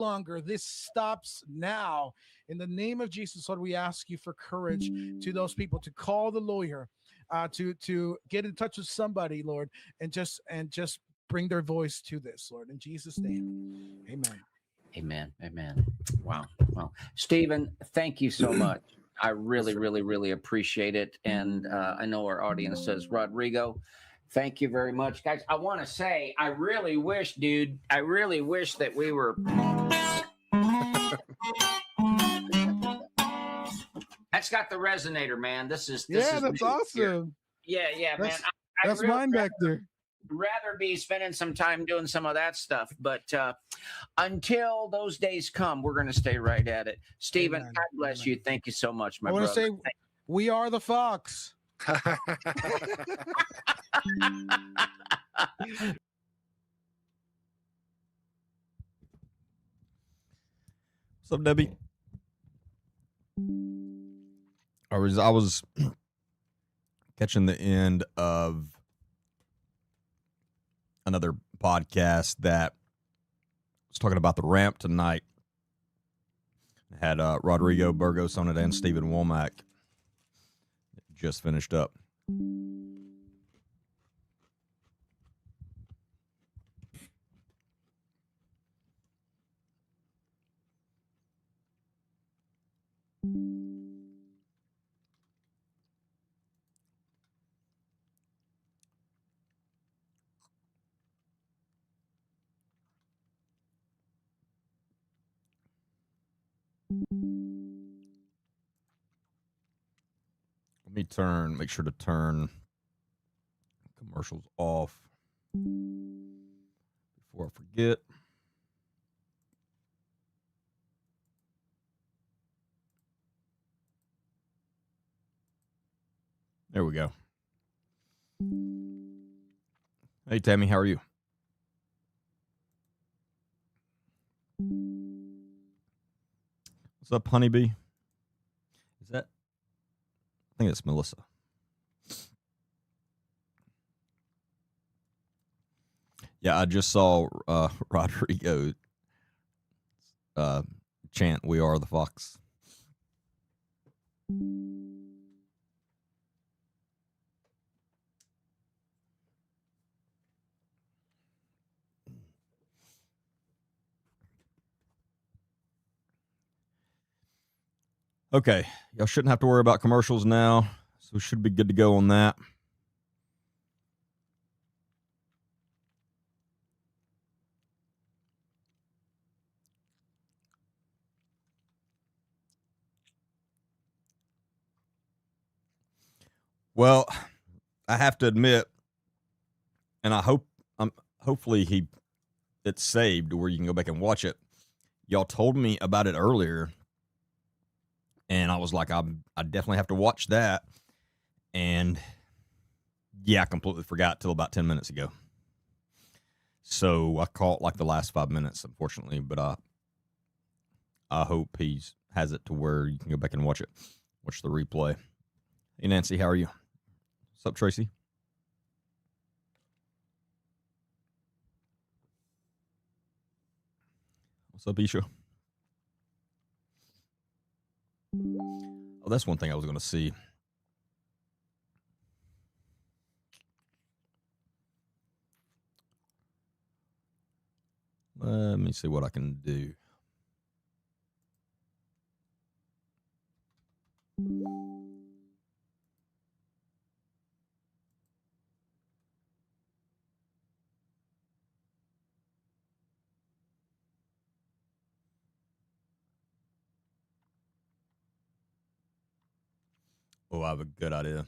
longer. This stops now. In the name of Jesus, Lord, we ask you for courage to those people to call the lawyer, to get in touch with somebody, Lord, and just bring their voice to this, Lord. In Jesus' name, Amen. Amen. Amen. Wow. Well, Stephen, thank you so much. I really, really, really appreciate it. And I know our audience says, Rodrigo, thank you very much. Guys, I want to say, I really wish, dude, I really wish that we were. That's got the resonator, man. This is That's new here. awesome. Yeah, man. I That's really mine back there. rather be spending some time doing some of that stuff. But until those days come, we're going to stay right at it. Stephen, Amen. God bless Amen. you. Thank you so much, my I want to brother. say, we are the fox. What's up, Debbie? I was catching the end of another podcast that was talking about the ramp tonight. It had Rodrigo Burgos on it and Stephen Womack. Just finished up. Let me make sure to turn commercials off before I forget. There we go. Hey, Tammy, how are you? What's up, honeybee? Is that? I think it's Melissa. Yeah, I just saw Rodrigo chant, "We are the fox." Okay, y'all shouldn't have to worry about commercials now, so we should be good to go on that. Well, I have to admit, and I hope hopefully it's saved where you can go back and watch it. Y'all told me about it earlier, and I was like, I definitely have to watch that. And yeah, I completely forgot till about 10 minutes ago. So I caught like the last 5 minutes, unfortunately, but I hope he has it to where you can go back and watch it, watch the replay. Hey, Nancy, how are you? What's up, Tracy? What's up, Isha? Oh, that's one thing I was going to see. Let me see what I can do. Oh, I have a good idea.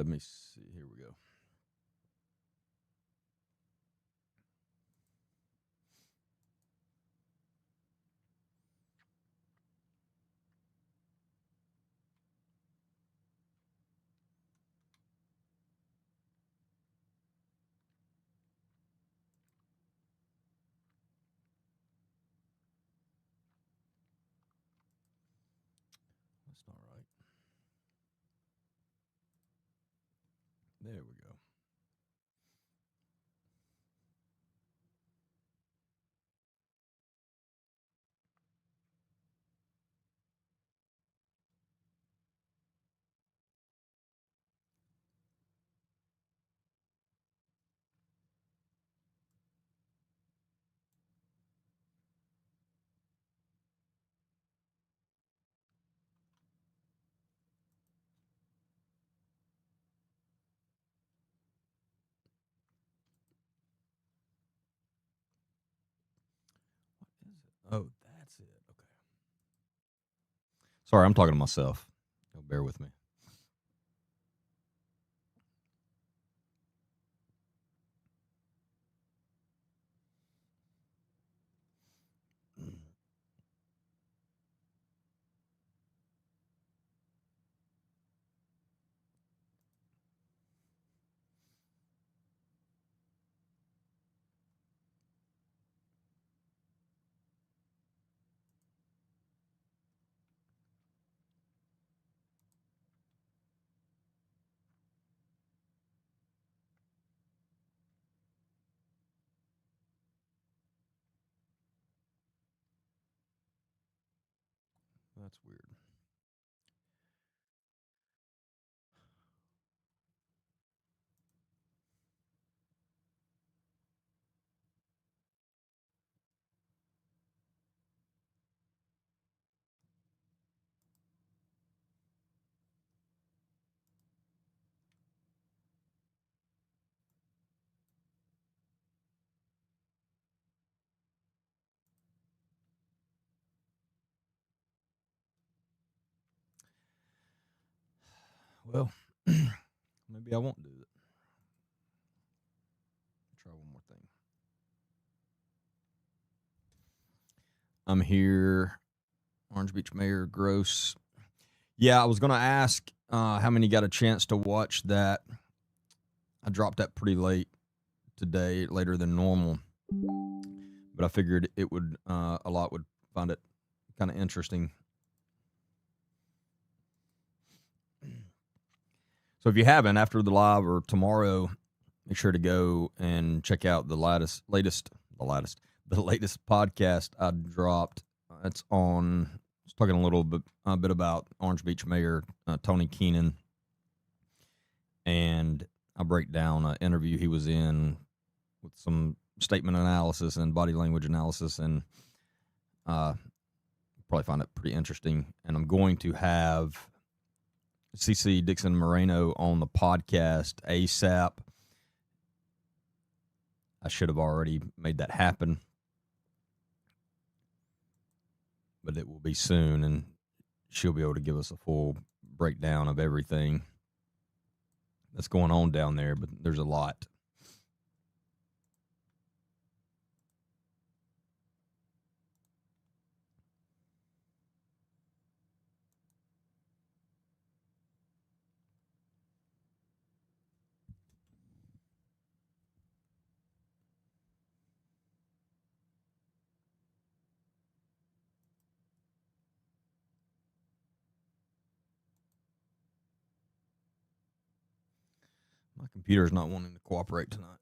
Let me see. Here we go. That's not right. There we go. What is it? Oh, that's it. Okay. Sorry, I'm talking to myself. You'll bear with me. That's weird. Well, maybe I won't do it. Try one more thing. I'm here. Orange Beach Mayor Gross. Yeah, I was going to ask how many got a chance to watch that. I dropped that pretty late today, later than normal. But I figured it would, a lot would find it kind of interesting. So if you haven't, after the live or tomorrow, make sure to go and check out the latest podcast I dropped. It's on. I was talking a bit about Orange Beach Mayor Tony Keenan, and I break down an interview he was in with some statement analysis and body language analysis, and probably find it pretty interesting. And I'm going to have CC Dixon Moreno on the podcast ASAP. I should have already made that happen, but it will be soon, and she'll be able to give us a full breakdown of everything that's going on down there, but there's a lot. My computer's not wanting to cooperate tonight.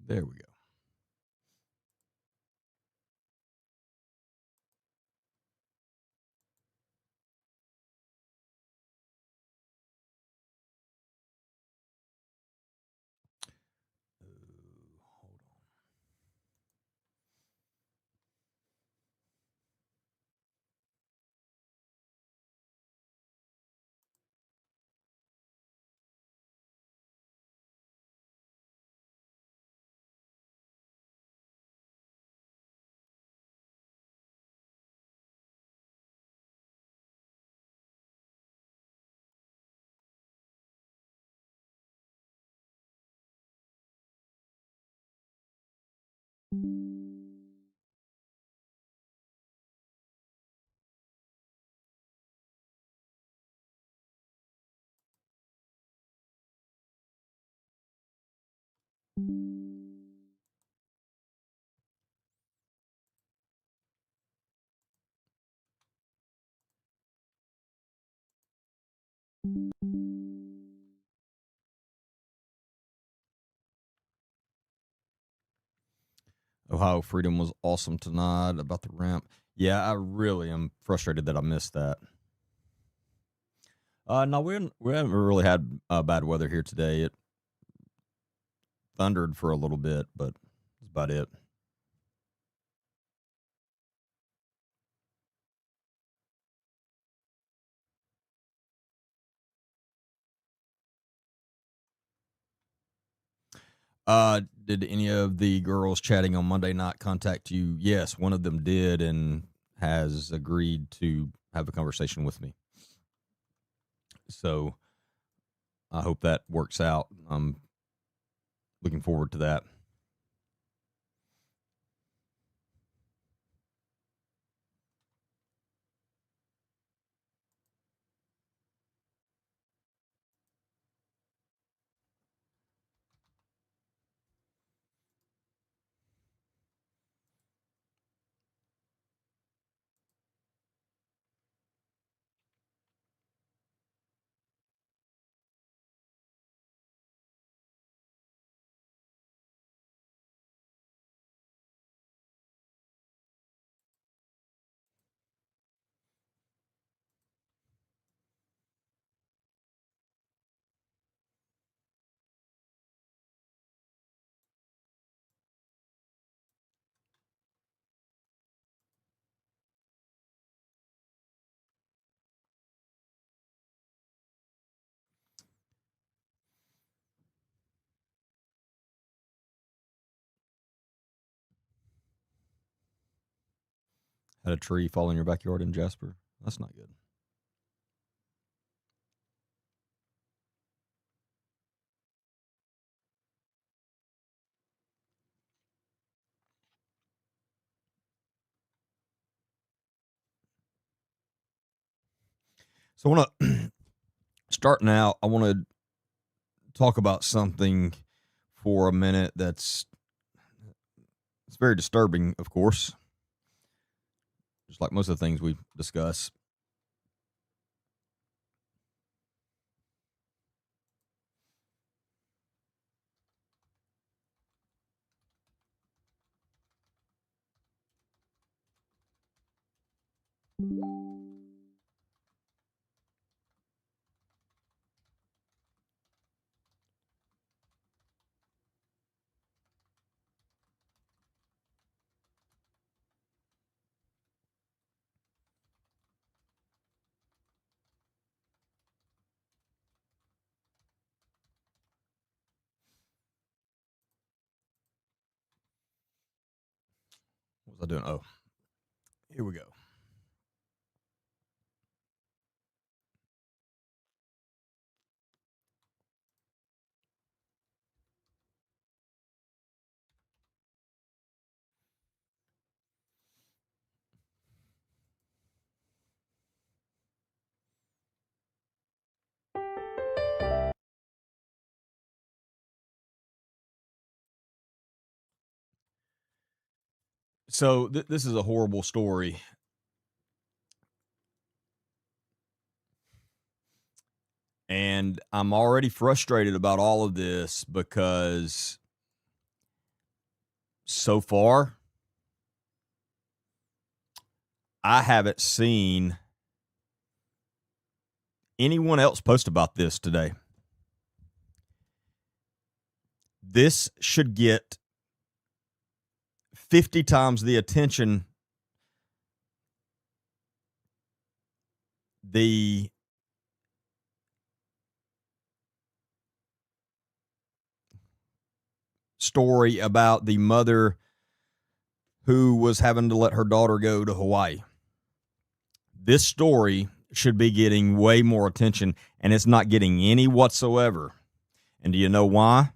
There we go. Hold on. Ohio Freedom was awesome tonight about the ramp. Yeah, I really am frustrated that I missed that. No, we haven't really had bad weather here today. It thundered for a little bit, but that's about it. Did any of the girls chatting on Monday night contact you? Yes, one of them did and has agreed to have a conversation with me. So I hope that works out. I'm looking forward to that. Had a tree fall in your backyard in Jasper? That's not good. So I want to start now. I want to talk about something for a minute it's very disturbing, of course, just like most of the things we discuss. What was I doing? Oh, here we go. So this is a horrible story. And I'm already frustrated about all of this because so far, I haven't seen anyone else post about this today. This should get 50 times the attention the story about the mother who was having to let her daughter go to Hawaii. This story should be getting way more attention, and it's not getting any whatsoever. And do you know why?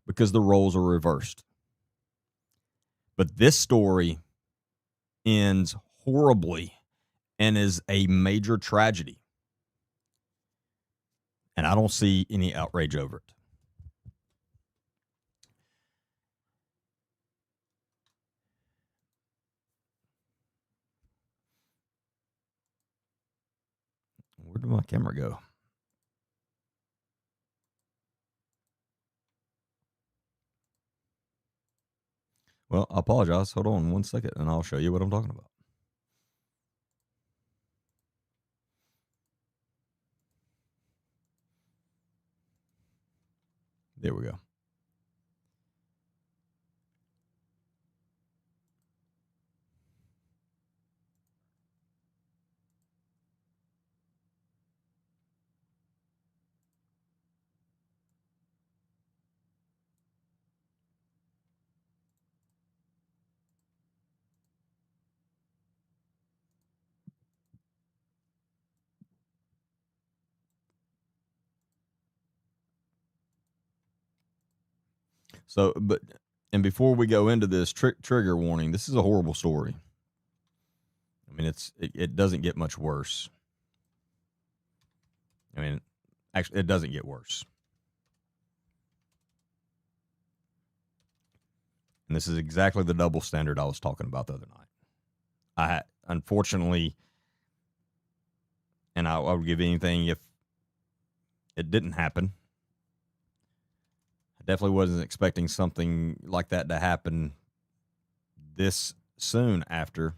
Because the roles are reversed. But this story ends horribly and is a major tragedy. And I don't see any outrage over it. Where did my camera go? Well, I apologize. Hold on 1 second, and I'll show you what I'm talking about. There we go. So, and before we go into this trigger warning, this is a horrible story. I mean, it doesn't get much worse. I mean, actually, it doesn't get worse. And this is exactly the double standard I was talking about the other night. Unfortunately, and I would give anything if it didn't happen. I definitely wasn't expecting something like that to happen this soon after.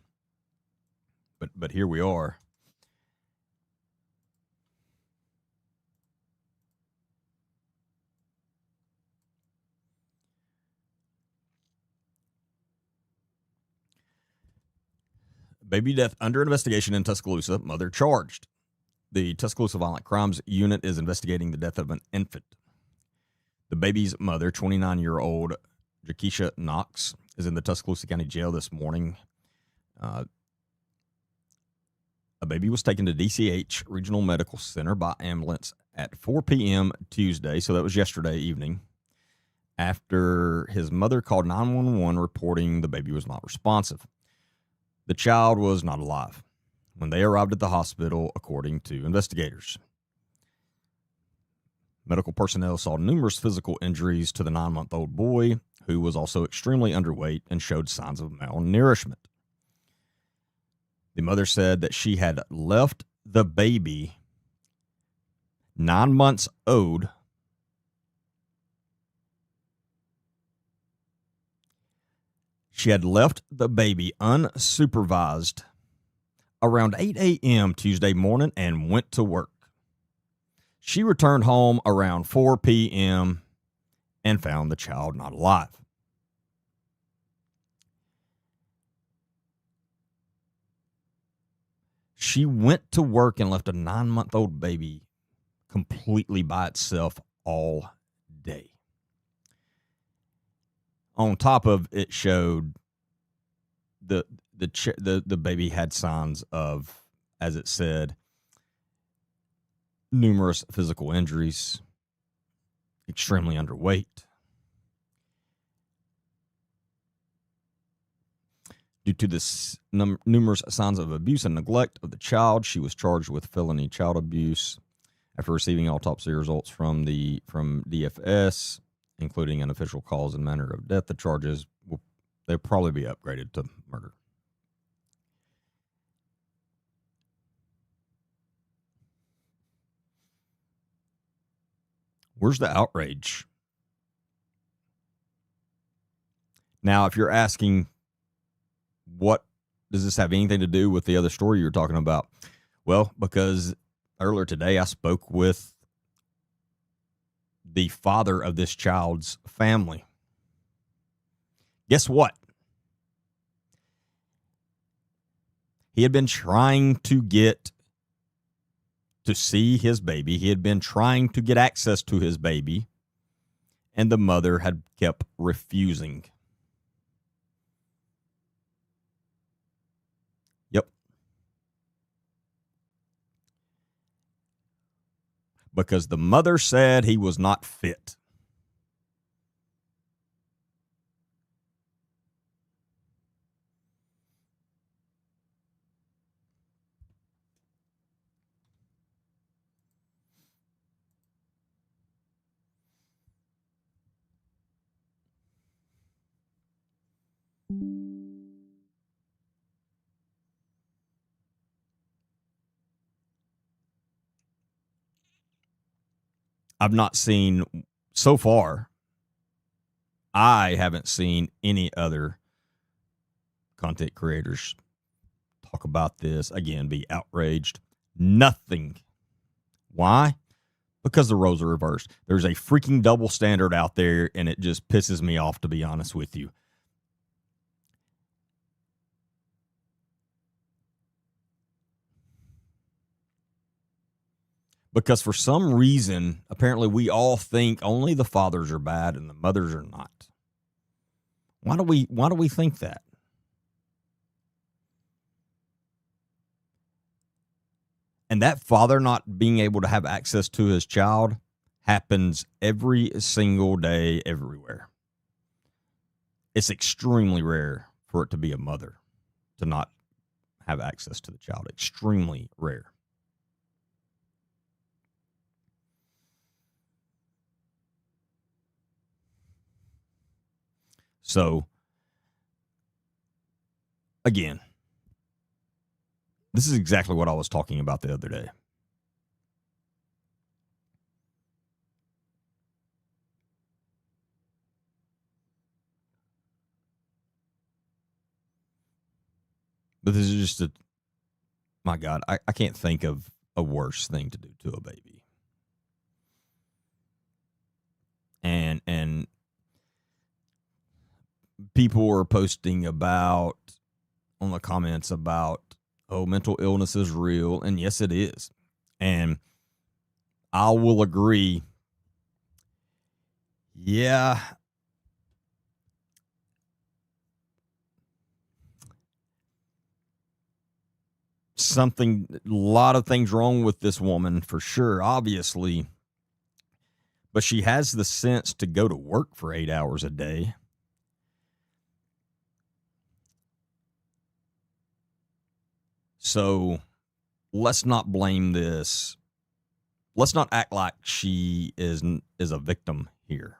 But here we are. Baby death under investigation in Tuscaloosa. Mother charged. The Tuscaloosa Violent Crimes Unit is investigating the death of an infant. The baby's mother, 29-year-old Jakesha Knox, is in the Tuscaloosa County Jail this morning. A baby was taken to DCH Regional Medical Center by ambulance at 4 p.m. Tuesday, so that was yesterday evening, after his mother called 911 reporting the baby was not responsive. The child was not alive when they arrived at the hospital, according to investigators. Medical personnel saw numerous physical injuries to the 9-month-old boy, who was also extremely underweight and showed signs of malnourishment. The mother said that she had left the baby 9 months old She had left the baby unsupervised around 8 a.m. Tuesday morning and went to work. She returned home around 4 p.m. and found the child not alive. She went to work and left a 9-month-old baby completely by itself all day. On top of it showed the baby had signs of, as it said, numerous physical injuries, extremely underweight. Due to this numerous signs of abuse and neglect of the child, she was charged with felony child abuse after receiving autopsy results from DFS, including an official cause and manner of death. The charges they'll probably be upgraded to murder. Where's the outrage? Now, if you're asking, what does this have anything to do with the other story you're talking about? Well, because earlier today I spoke with the father of this child's family. Guess what? He had been trying to get to see his baby. He had been trying to get access to his baby, and the mother had kept refusing. Yep. Because the mother said he was not fit. I've not seen so far. I haven't seen any other content creators talk about this again, be outraged. Nothing. Why? Because the roles are reversed. There's a freaking double standard out there, and it just pisses me off, to be honest with you. Because for some reason, apparently we all think only the fathers are bad and the mothers are not. Why do we think that? And that father not being able to have access to his child happens every single day, everywhere. It's extremely rare for it to be a mother to not have access to the child. Extremely rare. So, again, this is exactly what I was talking about the other day. But this is just my God, I can't think of a worse thing to do to a baby. And people were posting about, on the comments about, oh, mental illness is real. And yes, it is. And I will agree. Yeah. A lot of things wrong with this woman for sure, obviously. But she has the sense to go to work for 8 hours a day. So let's not blame this. Let's not act like she is a victim here.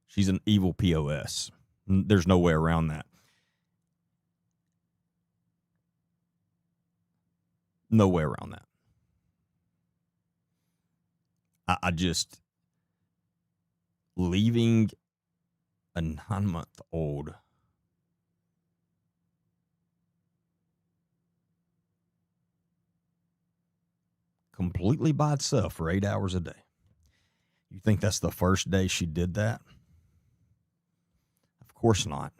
She's an evil POS. There's no way around that. No way around that. I just, leaving a 9-month-old completely by itself for 8 hours a day. You think that's the first day she did that? Of course not.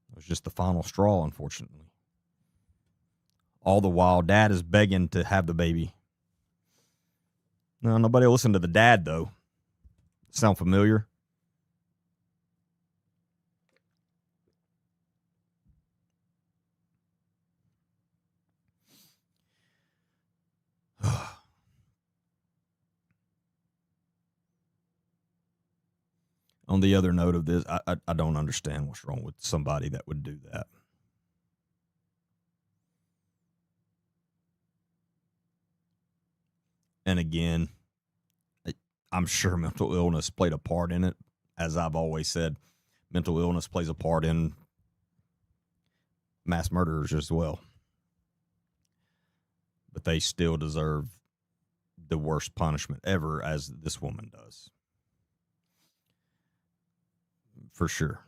It was just the final straw, unfortunately. All the while, dad is begging to have the baby. No, nobody will listen to the dad, though. Sound familiar? On the other note of this, I don't understand what's wrong with somebody that would do that. And again, I'm sure mental illness played a part in it. As I've always said, mental illness plays a part in mass murderers as well. But they still deserve the worst punishment ever, as this woman does. For sure.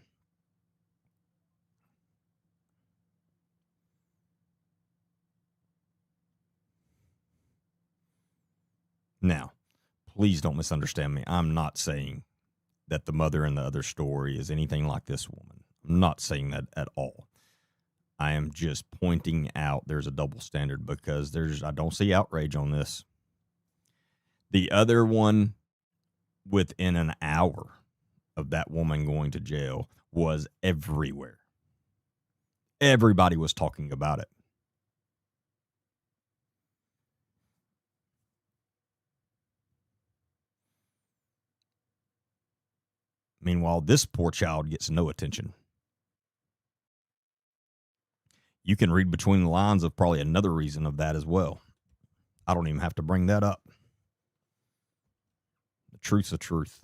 Now, please don't misunderstand me. I'm not saying that the mother in the other story is anything like this woman. I'm not saying that at all. I am just pointing out there's a double standard because I don't see outrage on this. The other one, within an hour of that woman going to jail, was everywhere. Everybody was talking about it. Meanwhile, this poor child gets no attention. You can read between the lines of probably another reason of that as well. I don't even have to bring that up. The truth's the truth.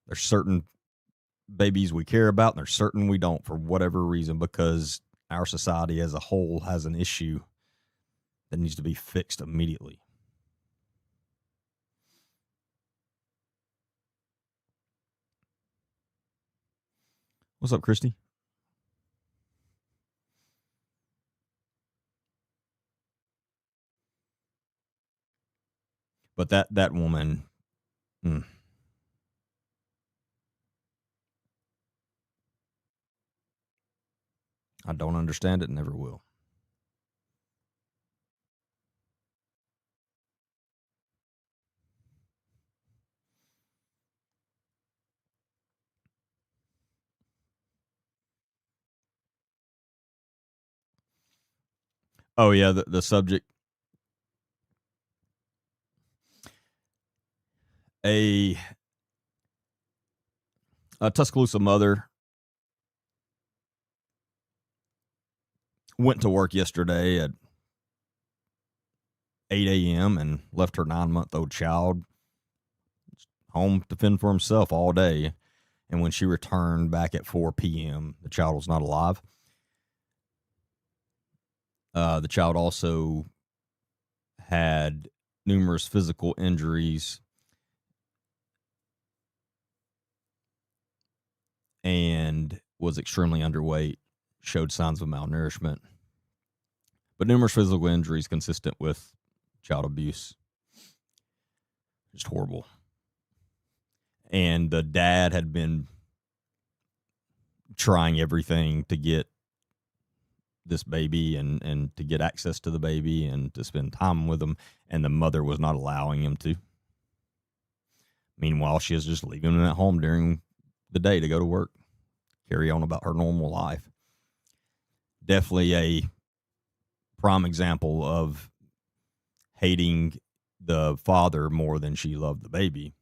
There's certain babies we care about, and there's certain we don't for whatever reason, because our society as a whole has an issue that needs to be fixed immediately. What's up, Christy? But that woman, I don't understand it, never will. Oh yeah, the subject. A Tuscaloosa mother went to work yesterday at 8 a.m. and left her 9-month-old child home to fend for himself all day. And when she returned back at 4 p.m., the child was not alive. The child also had numerous physical injuries and was extremely underweight, showed signs of malnourishment, but numerous physical injuries consistent with child abuse. Just horrible. And the dad had been trying everything to get this baby and to get access to the baby and to spend time with him, and the mother was not allowing him to. Meanwhile, she is just leaving him at home during the day to go to work, carry on about her normal life. Definitely a prime example of hating the father more than she loved the baby.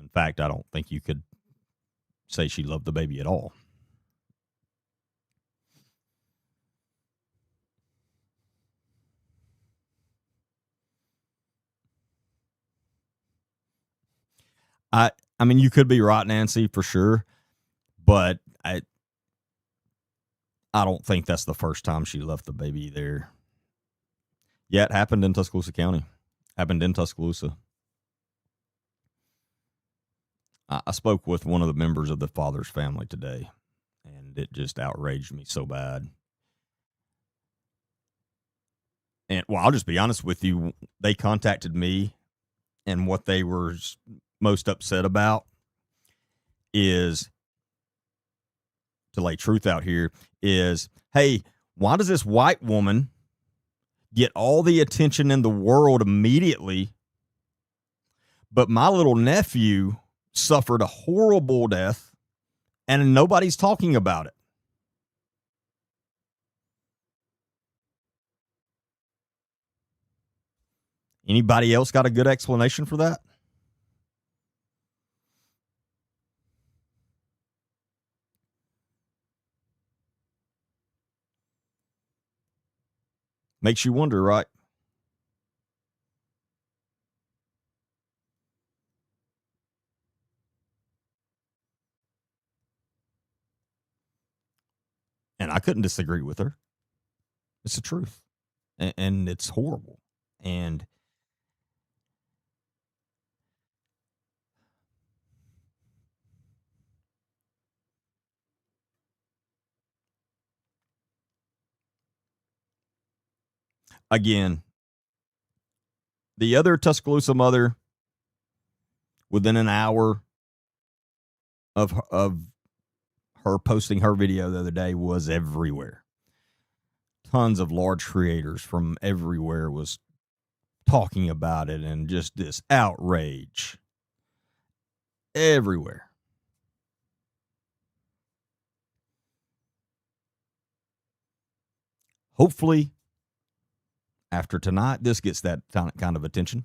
In fact, I don't think you could say she loved the baby at all. I mean, you could be right, Nancy, for sure, but I don't think that's the first time she left the baby there. Yeah, it happened in Tuscaloosa County. Happened in Tuscaloosa. I spoke with one of the members of the father's family today, and it just outraged me so bad. And, well, I'll just be honest with you. They contacted me, and what they were most upset about is, to lay truth out here, is, hey, why does this white woman get all the attention in the world immediately, but my little nephew suffered a horrible death and nobody's talking about it? Anybody else got a good explanation for that? Makes you wonder, right? And I couldn't disagree with her. It's the truth. And it's horrible. And again, the other Tuscaloosa mother, within an hour of her posting her video the other day, was everywhere. Tons of large creators from everywhere was talking about it, and just this outrage everywhere. Hopefully, after tonight, this gets that kind of attention.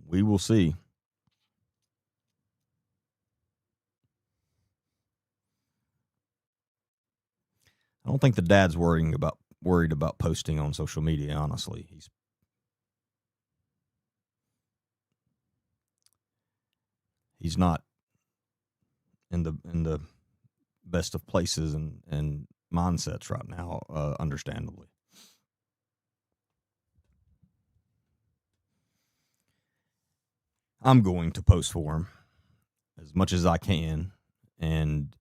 We will see. I don't think the dad's worried about posting on social media, honestly. he's not in the best of places and mindsets right now, understandably. I'm going to post for him as much as I can, and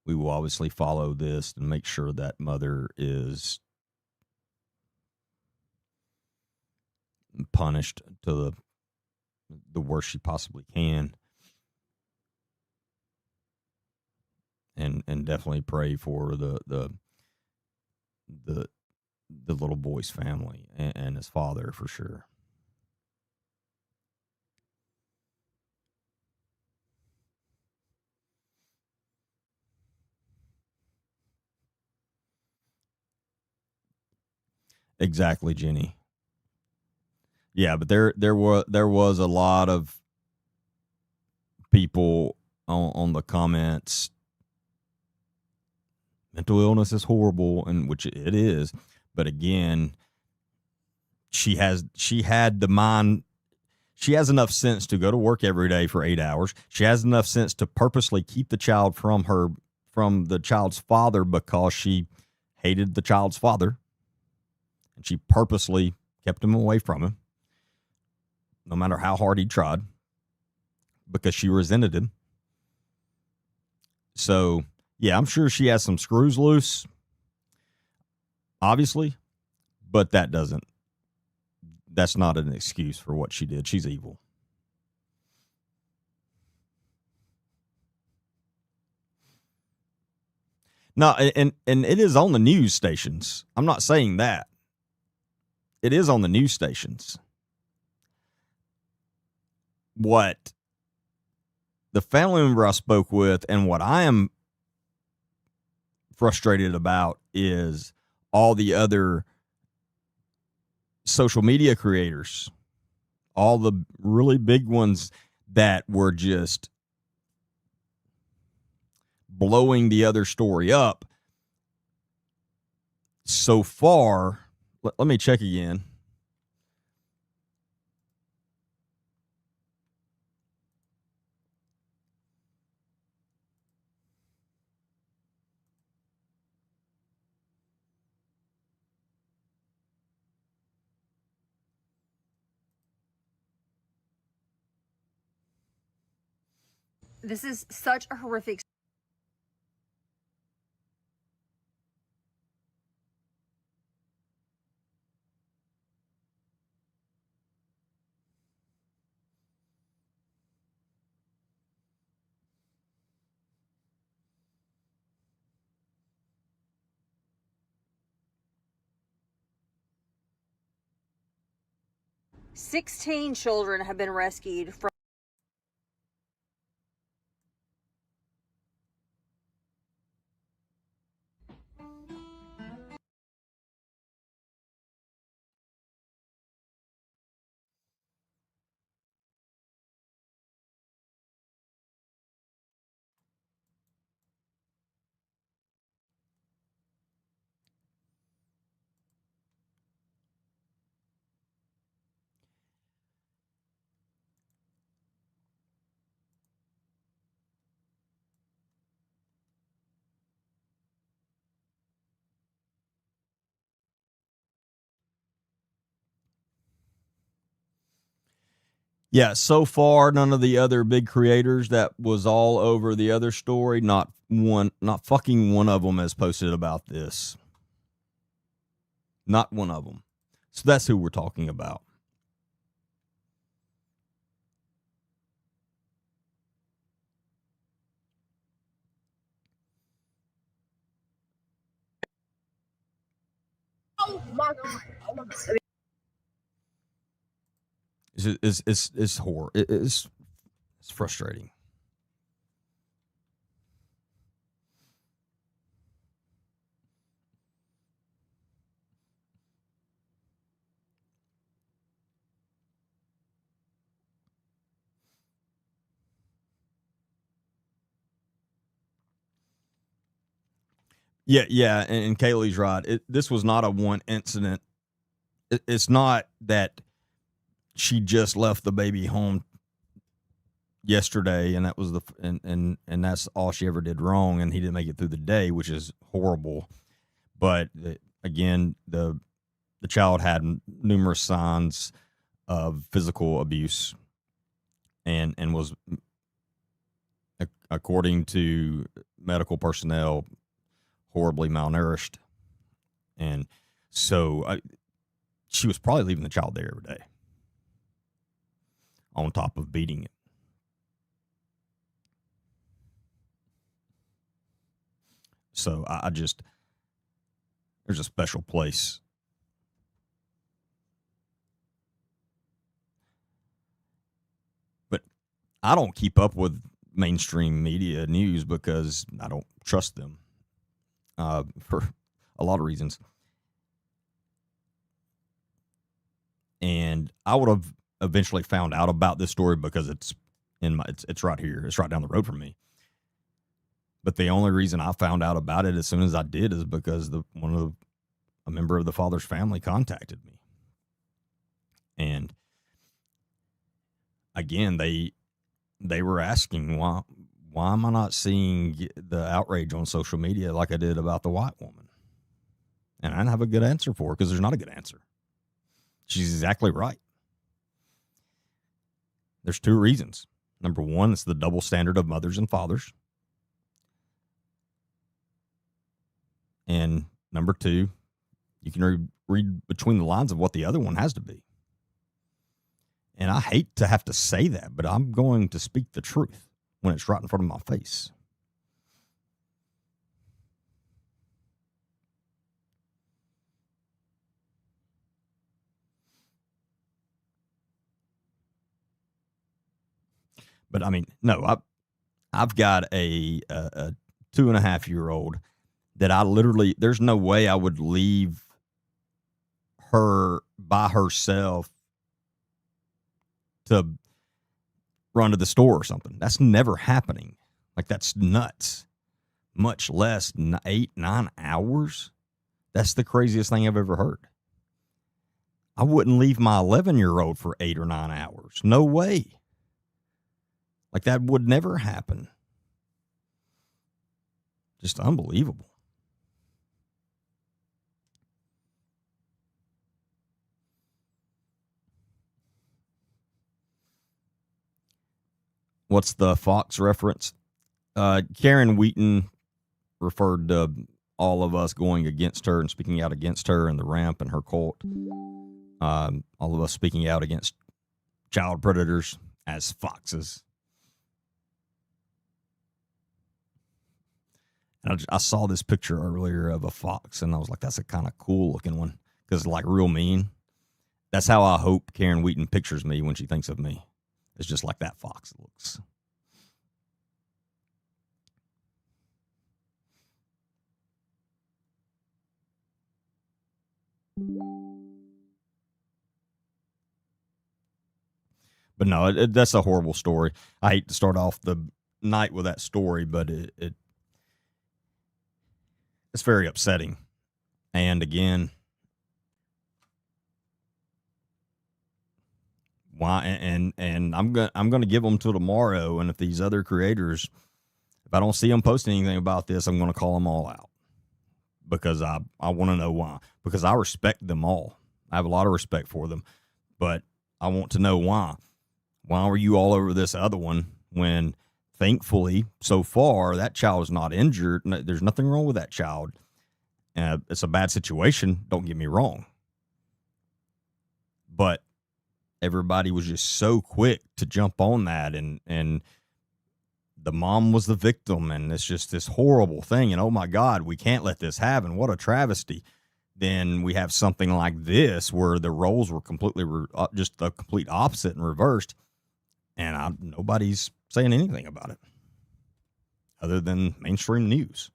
we will obviously follow this and make sure that mother is punished to the worst she possibly can, and definitely pray for the little boy's family and his father for sure. Exactly, Jenny. Yeah, but there was a lot of people on the comments. Mental illness is horrible, and which it is, but again, she had the mind. She has enough sense to go to work every day for 8 hours. She has enough sense to purposely keep the child from the child's father because she hated the child's father, and she purposely kept him away from him, no matter how hard he tried, because she resented him. So, yeah, I'm sure she has some screws loose, obviously, but that's not an excuse for what she did. She's evil. No, and it is on the news stations. I'm not saying that. It is on the news stations. What the family member I spoke with and what I am frustrated about is all the other social media creators, all the really big ones that were just blowing the other story up. So far, let me check again. This is such a horrific. "16 children have been rescued from." Yeah, so far, none of the other big creators that was all over the other story, not fucking one of them has posted about this. Not one of them. So that's who we're talking about. Oh my God. It's horror. It's frustrating. Yeah, and Kaylee's right. This was not a one incident. It's not that she just left the baby home yesterday, and that was and that's all she ever did wrong, and he didn't make it through the day, which is horrible. But again, the child had numerous signs of physical abuse, and was, according to medical personnel, horribly malnourished, and so she was probably leaving the child there every day, on top of beating it. So I just, there's a special place. But I don't keep up with mainstream media news because I don't trust them, for a lot of reasons. And I would have eventually found out about this story because it's right here. It's right down the road from me. But the only reason I found out about it as soon as I did is because a member of the father's family contacted me. And again, they were asking, why am I not seeing the outrage on social media like I did about the white woman? And I didn't have a good answer for her, because there's not a good answer. She's exactly right. There's two reasons. Number one, it's the double standard of mothers and fathers. And number two, you can read between the lines of what the other one has to be. And I hate to have to say that, but I'm going to speak the truth when it's right in front of my face. But I mean, no, I've got a 2.5-year-old that I literally, there's no way I would leave her by herself to run to the store or something. That's never happening. Like, that's nuts. Much less 8-9 hours. That's the craziest thing I've ever heard. I wouldn't leave my 11-year-old for 8 or 9 hours. No way. Like, that would never happen. Just unbelievable. What's the Fox reference? Karen Wheaton referred to all of us going against her and speaking out against her and the ramp and her cult. All of us speaking out against child predators as foxes. And I saw this picture earlier of a fox, and I was like, that's a kind of cool looking one, because like real mean. That's how I hope Karen Wheaton pictures me when she thinks of me. It's just like that fox looks. But no, that's a horrible story. I hate to start off the night with that story, but it's very upsetting. And again, why? And I'm gonna give them till tomorrow. And if these other creators, if I don't see them posting anything about this, I'm gonna call them all out, because I want to know why. Because I respect them all. I have a lot of respect for them, but I want to know why. Why were you all over this other one when, thankfully, so far, that child is not injured? There's nothing wrong with that child. It's a bad situation, don't get me wrong. But everybody was just so quick to jump on that, and the mom was the victim, and it's just this horrible thing. And oh my God, we can't let this happen. What a travesty. Then we have something like this where the roles were completely just the complete opposite and reversed. And nobody's saying anything about it other than mainstream news.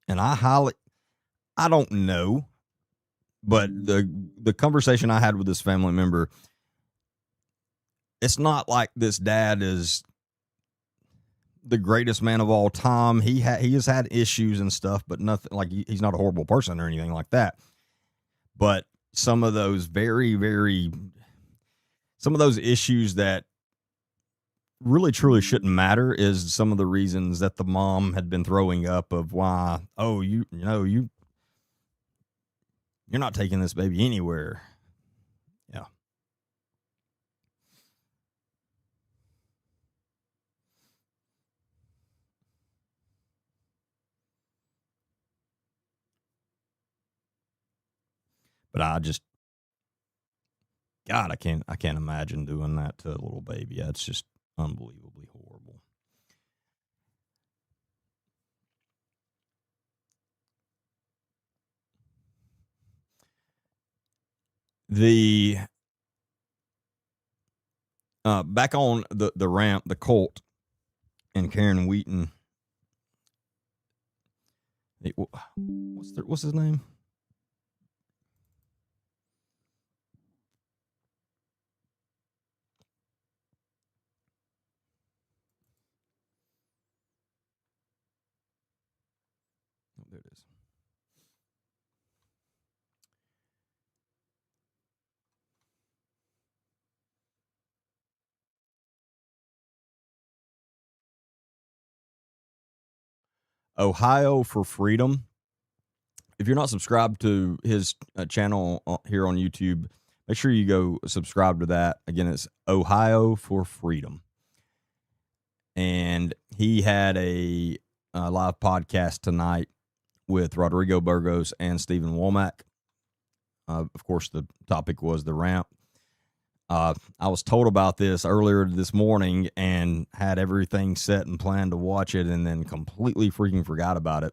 And I I don't know, but the conversation I had with this family member, it's not like this dad is the greatest man of all time. He has had issues and stuff, but nothing like he's not a horrible person or anything like that. But some of those some of those issues that really truly shouldn't matter is some of the reasons that the mom had been throwing up of why, oh, you're not taking this baby anywhere. Yeah. But God, I can't imagine doing that to a little baby. That's just unbelievably horrible. The back on the ramp, the Colt and Karen Wheaton. What's his name? Oh, there it is. Ohio for Freedom. If you're not subscribed to his channel here on YouTube, make sure you go subscribe to that. Again, it's Ohio for Freedom. And he had a live podcast tonight with Rodrigo Burgos and Stephen Womack. Of course, the topic was the ramp. I was told about this earlier this morning and had everything set and planned to watch it, and then completely freaking forgot about it.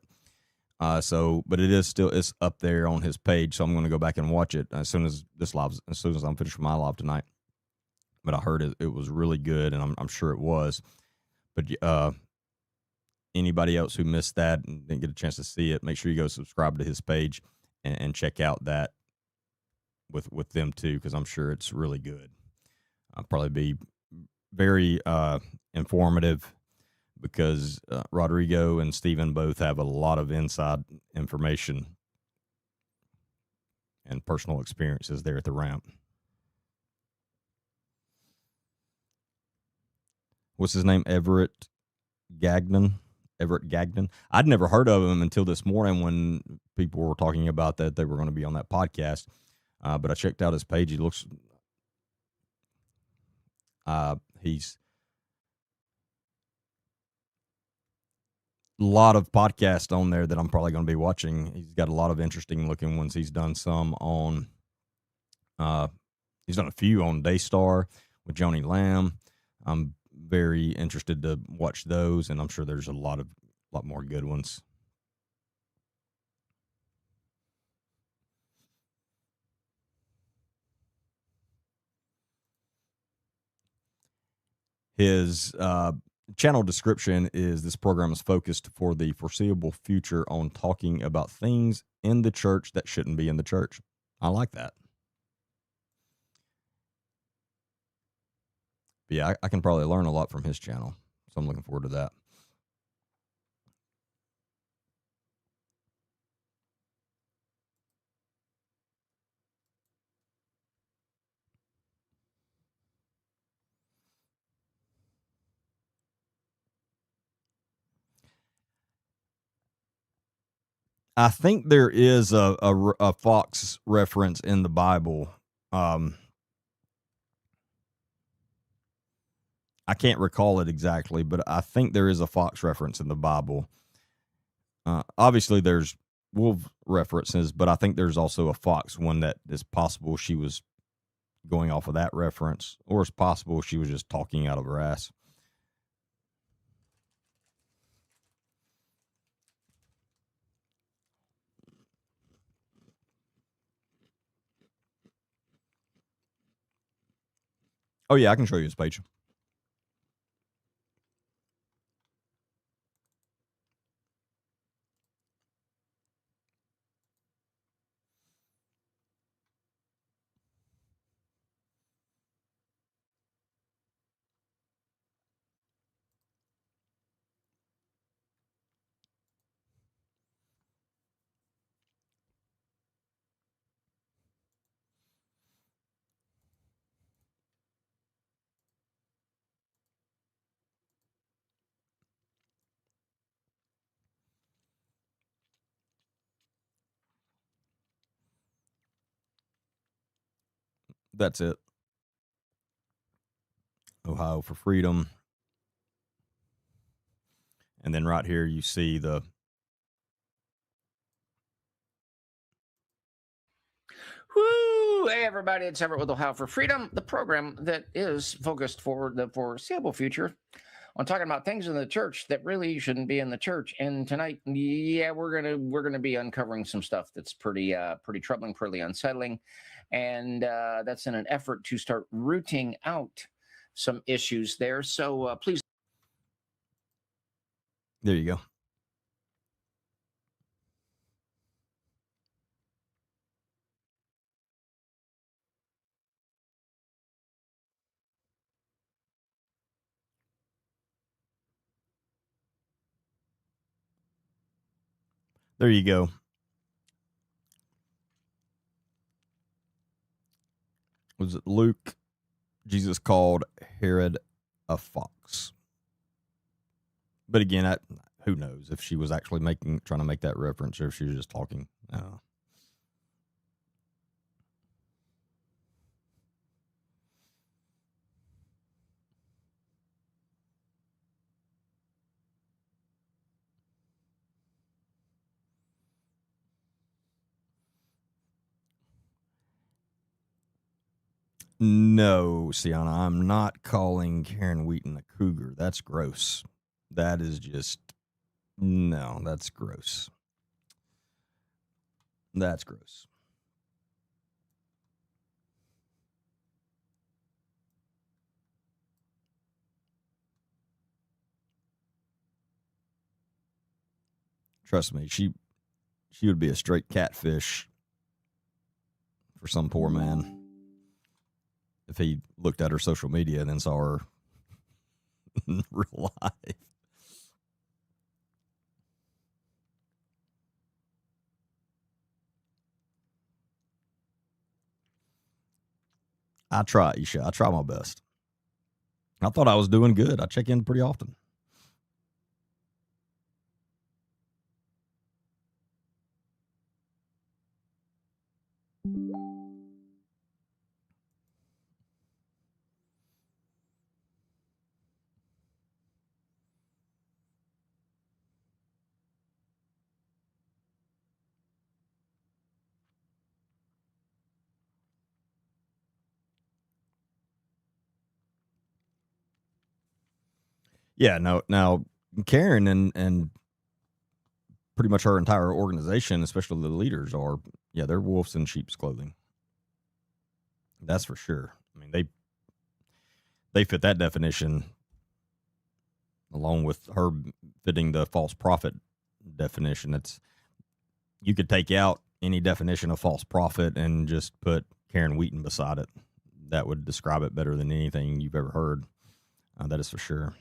But it's up there on his page, so I'm going to go back and watch it as soon as I'm finished with my live tonight. But I heard it was really good, and I'm sure it was. But anybody else who missed that and didn't get a chance to see it, make sure you go subscribe to his page and check out that with them too, because I'm sure it's really good. I'll probably be very informative, because Rodrigo and Steven both have a lot of inside information and personal experiences there at the ramp. What's his name? Everett Gagnon. I'd never heard of him until this morning when people were talking about that they were going to be on that podcast. But I checked out his page. He looks, he's a lot of podcasts on there that I'm probably going to be watching. He's got a lot of interesting looking ones. He's done some on, he's done a few on Daystar with Joni Lamb. I'm very interested to watch those, and I'm sure there's a lot more good ones. His channel description is, this program is focused for the foreseeable future on talking about things in the church that shouldn't be in the church. I like that. But yeah, I can probably learn a lot from his channel, so I'm looking forward to that. I think there is a fox reference in the Bible. I can't recall it exactly, but I think there is a fox reference in the Bible. Obviously, there's wolf references, but I think there's also a fox one that is possible she was going off of that reference, or it's possible she was just talking out of her ass. Oh, yeah, I can show you his page. That's it. Ohio for Freedom. And then right here you see the Woo! Hey, everybody, it's Everett with Ohio for Freedom, the program that is focused for the foreseeable future on talking about things in the church that really shouldn't be in the church. And tonight, yeah, we're gonna be uncovering some stuff that's pretty troubling, pretty unsettling, and that's in an effort to start rooting out some issues there. So please. there you go. There you go. Was it Luke? Jesus called Herod a fox. But again, who knows if she was actually trying to make that reference or if she was just talking. No, Sienna, I'm not calling Karen Wheaton a cougar. That's gross. That is just, no, that's gross. That's gross. Trust me, she would be a straight catfish for some poor man if he looked at her social media and then saw her in real life. I try, Isha. I try my best. I thought I was doing good. I check in pretty often. Yeah, no. Now Karen and pretty much her entire organization, especially the leaders, they're wolves in sheep's clothing. That's for sure. I mean, they fit that definition along with her fitting the false prophet definition. You could take out any definition of false prophet and just put Karen Wheaton beside it. That would describe it better than anything you've ever heard. That is for sure.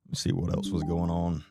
Let me see what else was going on.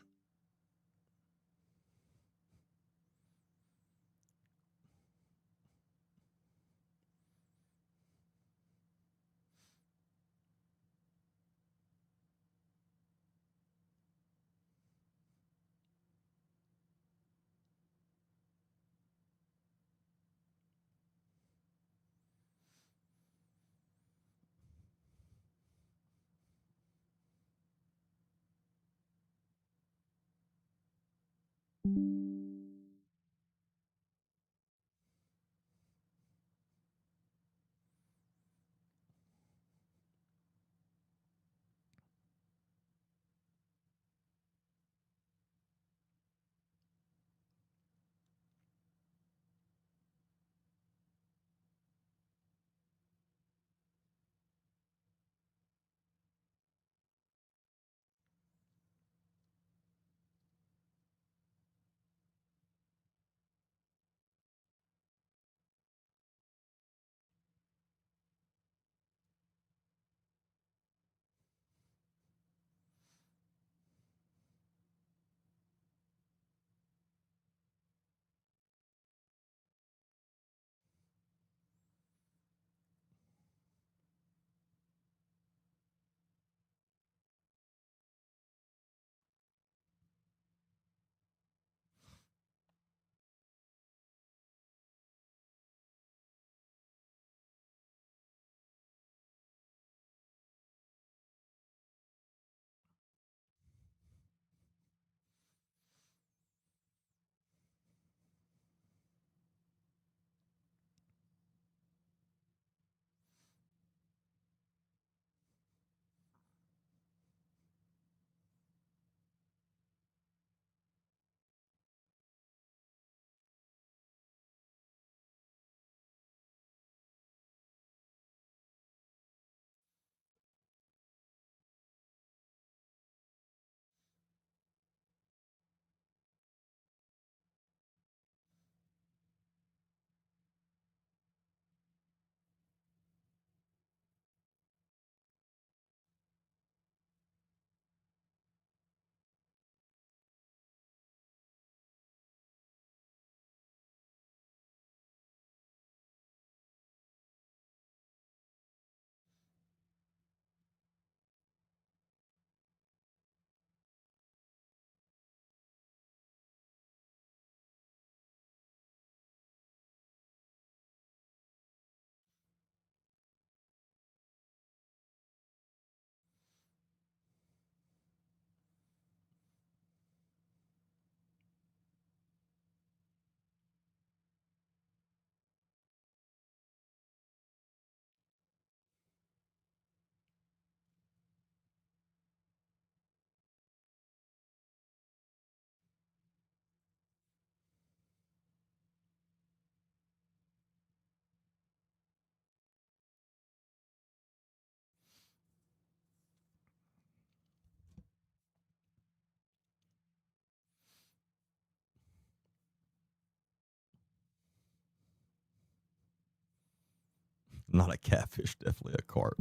Not a catfish, definitely a carp.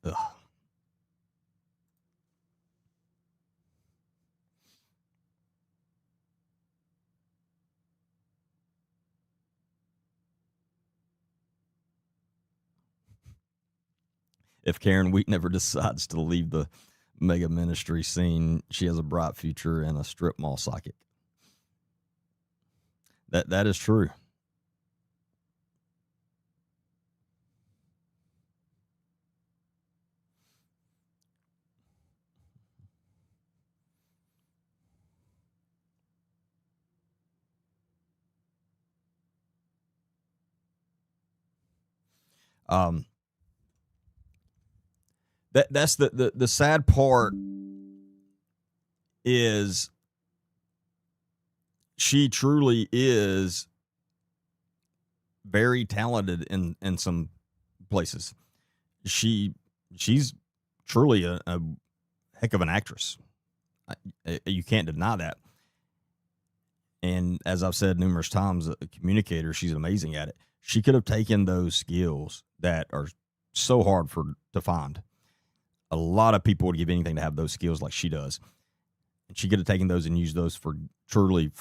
Ugh. If Karen Wheat never decides to leave the mega ministry scene, she has a bright future and a strip mall psychic. That is true. That's the sad part is she truly is very talented in some places. She's truly a heck of an actress. You can't deny that. And as I've said numerous times, a communicator, she's amazing at it. She could have taken those skills that are so hard to find. A lot of people would give anything to have those skills like she does. And she could have taken those and used those for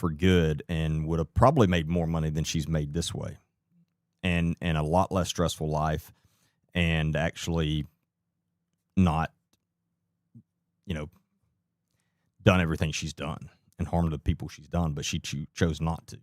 good, and would have probably made more money than she's made this way. And a lot less stressful life, and actually not, done everything she's done and harmed the people she's done, but she chose not to.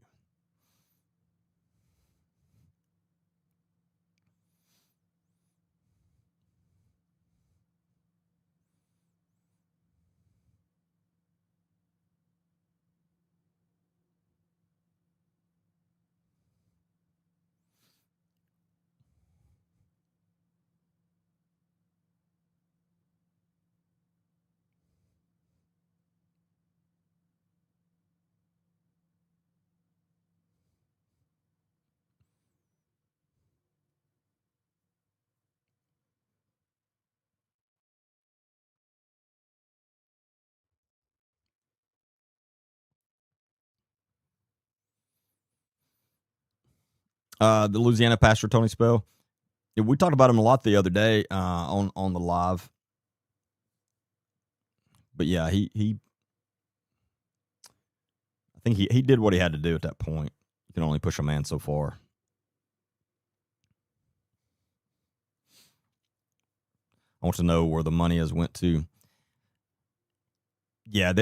The Louisiana pastor, Tony Spell. Yeah, we talked about him a lot the other day on the live. But yeah, I think he did what he had to do at that point. You can only push a man so far. I want to know where the money has went to. Yeah,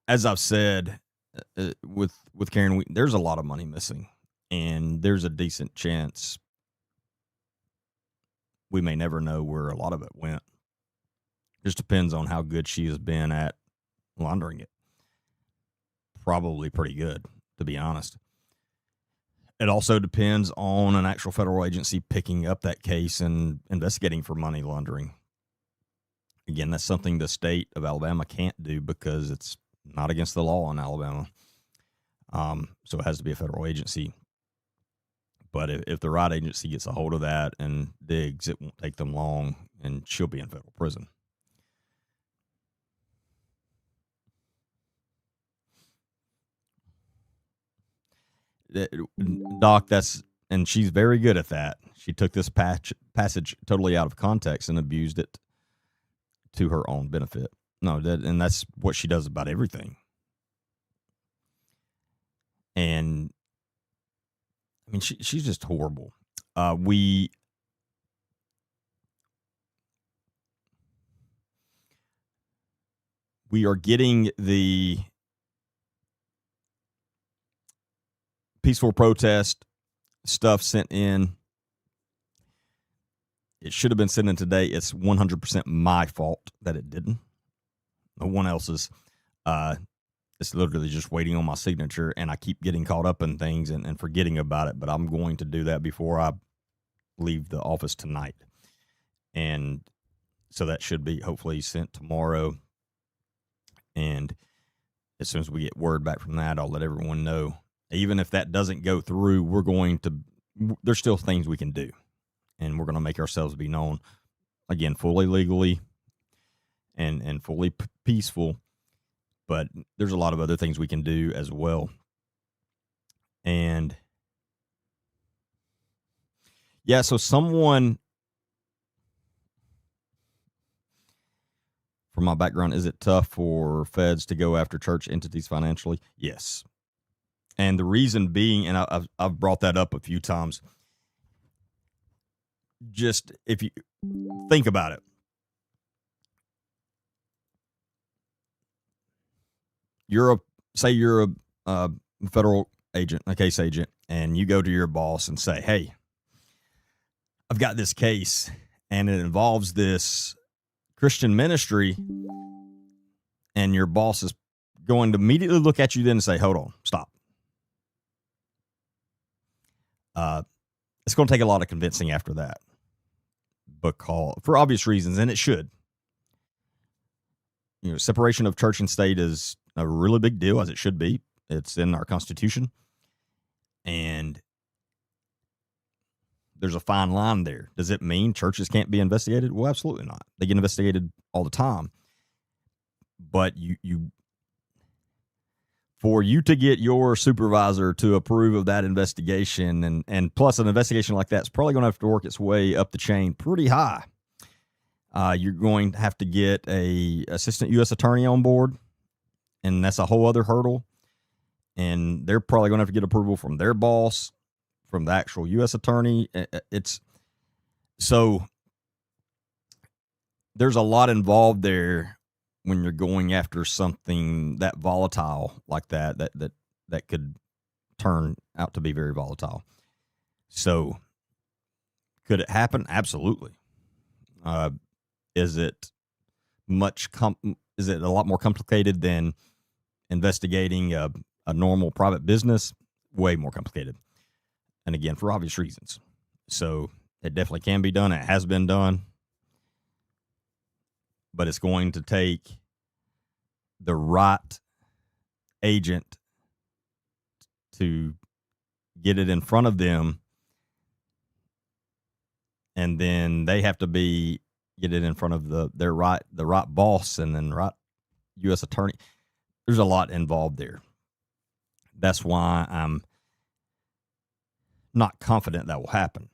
as I've said, with Karen Wheaton, there's a lot of money missing, and there's a decent chance we may never know where a lot of it went. Just depends on how good she has been at laundering it. Probably pretty good, to be honest. It also depends on an actual federal agency picking up that case and investigating for money laundering. Again, that's something the state of Alabama can't do because it's not against the law in Alabama. So it has to be a federal agency. But if the right agency gets a hold of that and digs, it won't take them long, and she'll be in federal prison. Doc, and she's very good at that. She took this passage totally out of context and abused it to her own benefit. No, and that's what she does about everything. And I mean, she's just horrible. We are getting the peaceful protest stuff sent in. It should have been sent in today. It's 100% my fault that it didn't. No one else's. It's literally just waiting on my signature, and I keep getting caught up in things and forgetting about it. But I'm going to do that before I leave the office tonight. And so that should be hopefully sent tomorrow. And as soon as we get word back from that, I'll let everyone know. Even if that doesn't go through, there's still things we can do. And we're going to make ourselves be known, again, fully legally and fully peaceful. But there's a lot of other things we can do as well. And Yeah, so someone from my background, is it tough for feds to go after church entities financially? Yes. And the reason being, and I've brought that up a few times, just if you think about it, say you're a federal agent, a case agent, and you go to your boss and say, hey, I've got this case and it involves this Christian ministry, and your boss is going to immediately look at you then and say, hold on, stop. It's going to take a lot of convincing after that, because for obvious reasons, and it should. Separation of church and state is a really big deal, as it should be. It's in our Constitution. And there's a fine line there. Does it mean churches can't be investigated? Well, absolutely not. They get investigated all the time. But for you to get your supervisor to approve of that investigation, and plus an investigation like that's probably going to have to work its way up the chain pretty high. You're going to have to get a assistant U.S. attorney on board, and that's a whole other hurdle. And they're probably going to have to get approval from their boss, from the actual U.S. attorney. So there's a lot involved there when you're going after something that volatile like that could turn out to be very volatile. So could it happen? Absolutely. Is it is it a lot more complicated than investigating a normal private business? Way more complicated. And again, for obvious reasons. So it definitely can be done. It has been done. But it's going to take the right agent to get it in front of them. And then they have to get it in front of the right boss, and then right U.S. attorney. There's a lot involved there. That's why I'm not confident that will happen,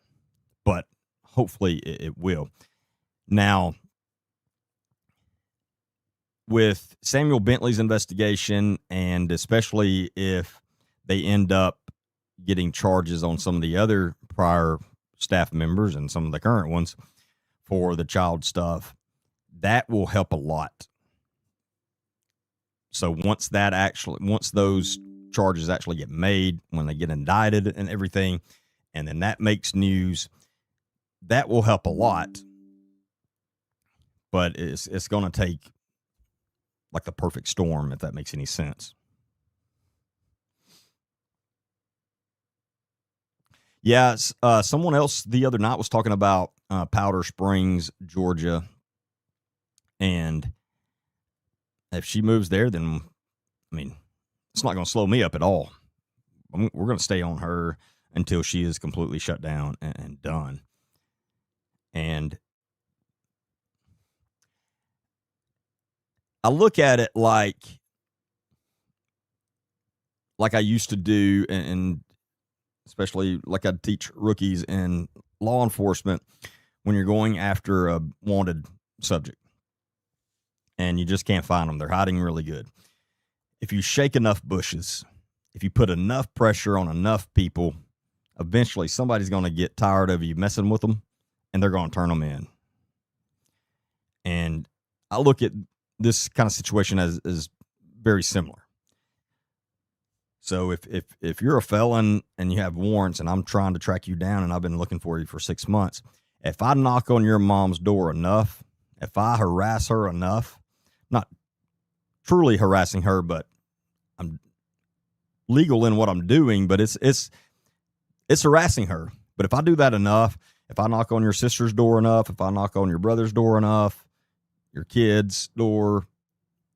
but hopefully it will. Now, with Samuel Bentley's investigation, and especially if they end up getting charges on some of the other prior staff members and some of the current ones for the child stuff, that will help a lot. So once those charges actually get made, when they get indicted and everything, and then that makes news, that will help a lot. But it's going to take like the perfect storm, if that makes any sense. Yeah, someone else the other night was talking about Powder Springs, Georgia, and if she moves there, then, I mean, it's not going to slow me up at all. We're going to stay on her until she is completely shut down and done. And I look at it like I used to do, and especially like I teach rookies in law enforcement, when you're going after a wanted subject and you just can't find them. They're hiding really good. If you shake enough bushes, if you put enough pressure on enough people, eventually somebody's going to get tired of you messing with them, and they're going to turn them in. And I look at this kind of situation as very similar. So if you're a felon and you have warrants and I'm trying to track you down and I've been looking for you for 6 months, if I knock on your mom's door enough, if I harass her enough, not truly harassing her, but I'm legal in what I'm doing, but it's harassing her. But if I do that enough, if I knock on your sister's door enough, if I knock on your brother's door enough, your kid's door,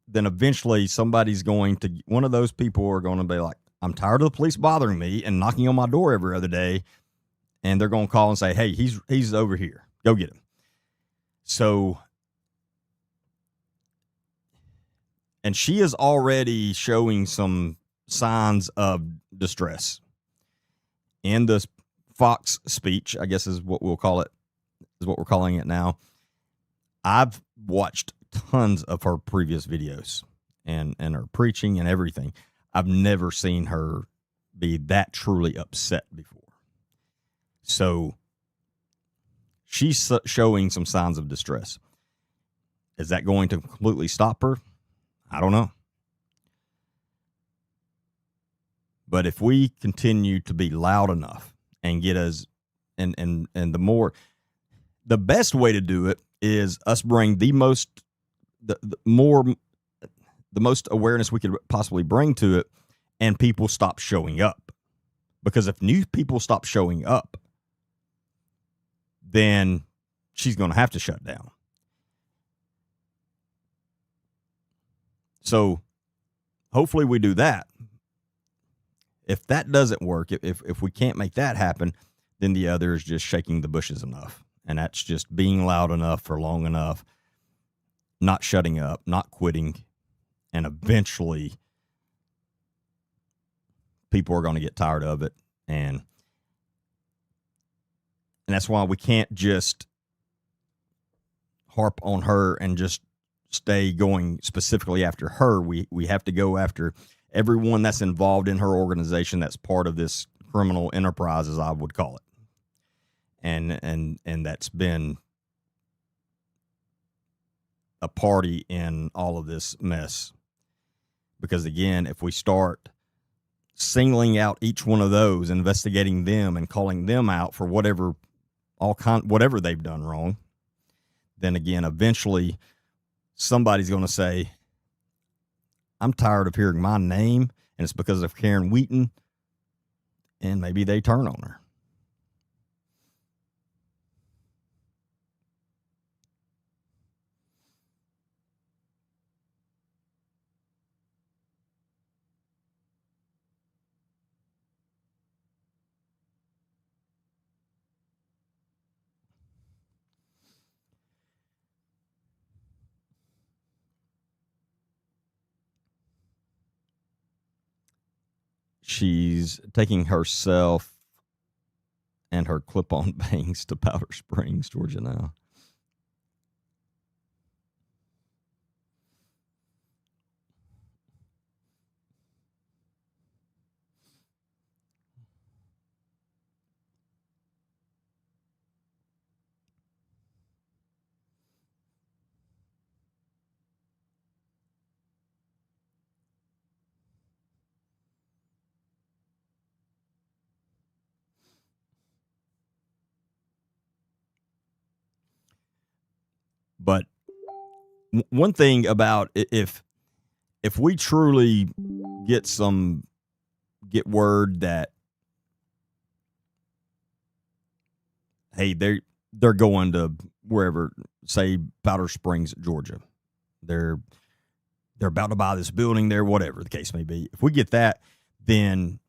then eventually one of those people are going to be like, I'm tired of the police bothering me and knocking on my door every other day. And they're going to call and say, hey, he's over here. Go get him. So, and she is already showing some signs of distress in the Fox speech, I guess is what we'll call it, is what we're calling it now. I've watched tons of her previous videos and her preaching and everything. I've never seen her be that truly upset before. So she's showing some signs of distress. Is that going to completely stop her? I don't know. But if we continue to be loud enough and get us, and the best way to do it is us bring the most awareness we could possibly bring to it, and people stop showing up. Because if new people stop showing up, then she's going to have to shut down. So hopefully we do that. If that doesn't work, if we can't make that happen, then the other is just shaking the bushes enough. And that's just being loud enough for long enough, not shutting up, not quitting. And eventually people are going to get tired of it. And that's why we can't just harp on her and just stay going specifically after her. We have to go after everyone that's involved in her organization that's part of this criminal enterprise, as I would call it. And that's been a party in all of this mess. Because again, if we start singling out each one of those, investigating them and calling them out for whatever they've done wrong, then again, eventually somebody's going to say, I'm tired of hearing my name, and it's because of Karen Wheaton, and maybe they turn on her. She's taking herself and her clip-on bangs to Powder Springs, Georgia now. But one thing about if we truly get word that, hey, they're going to wherever, say Powder Springs, Georgia, they're about to buy this building there, whatever the case may be. If we get that, then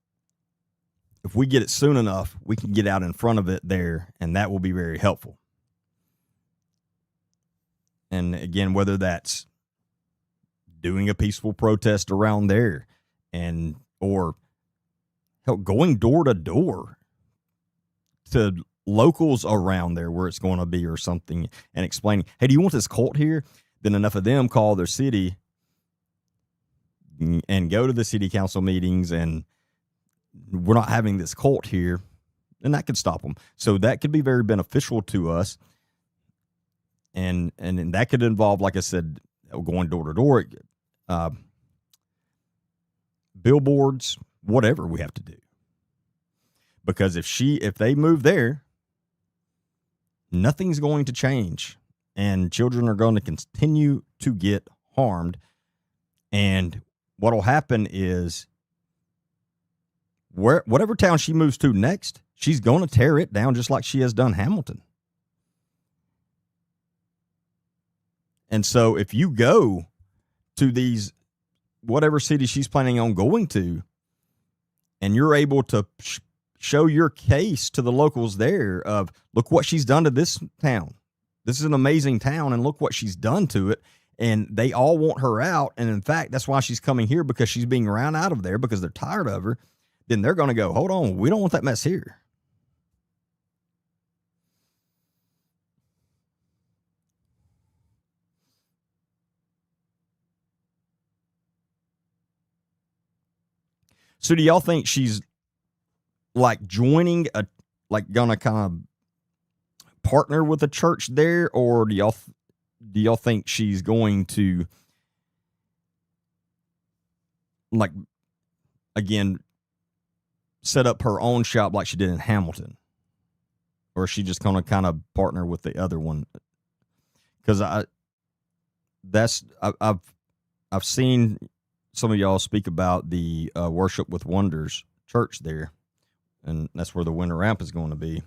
if we get it soon enough, we can get out in front of it there, and that will be very helpful. And again, whether that's doing a peaceful protest around there or going door to door to locals around there where it's going to be or something, and explaining, hey, do you want this cult here? Then enough of them call their city and go to the city council meetings, and we're not having this cult here, and that could stop them. So that could be very beneficial to us. And that could involve, like I said, going door to door, billboards, whatever we have to do. Because if they move there, nothing's going to change, and children are going to continue to get harmed. And what will happen is, whatever town she moves to next, she's going to tear it down just like she has done Hamilton. And so if you go to these, whatever city she's planning on going to, and you're able to show your case to the locals there of, look what she's done to this town. This is an amazing town, and look what she's done to it. And they all want her out. And in fact, that's why she's coming here, because she's being run out of there because they're tired of her. Then they're going to go, hold on, we don't want that mess here. So do y'all think she's like joining like gonna kind of partner with a church there, or do y'all think she's going to, like, again, set up her own shop like she did in Hamilton, or is she just gonna kind of partner with the other one? Because I've seen some of y'all speak about the Worship with Wonders church there, and that's where the winter ramp is going to be.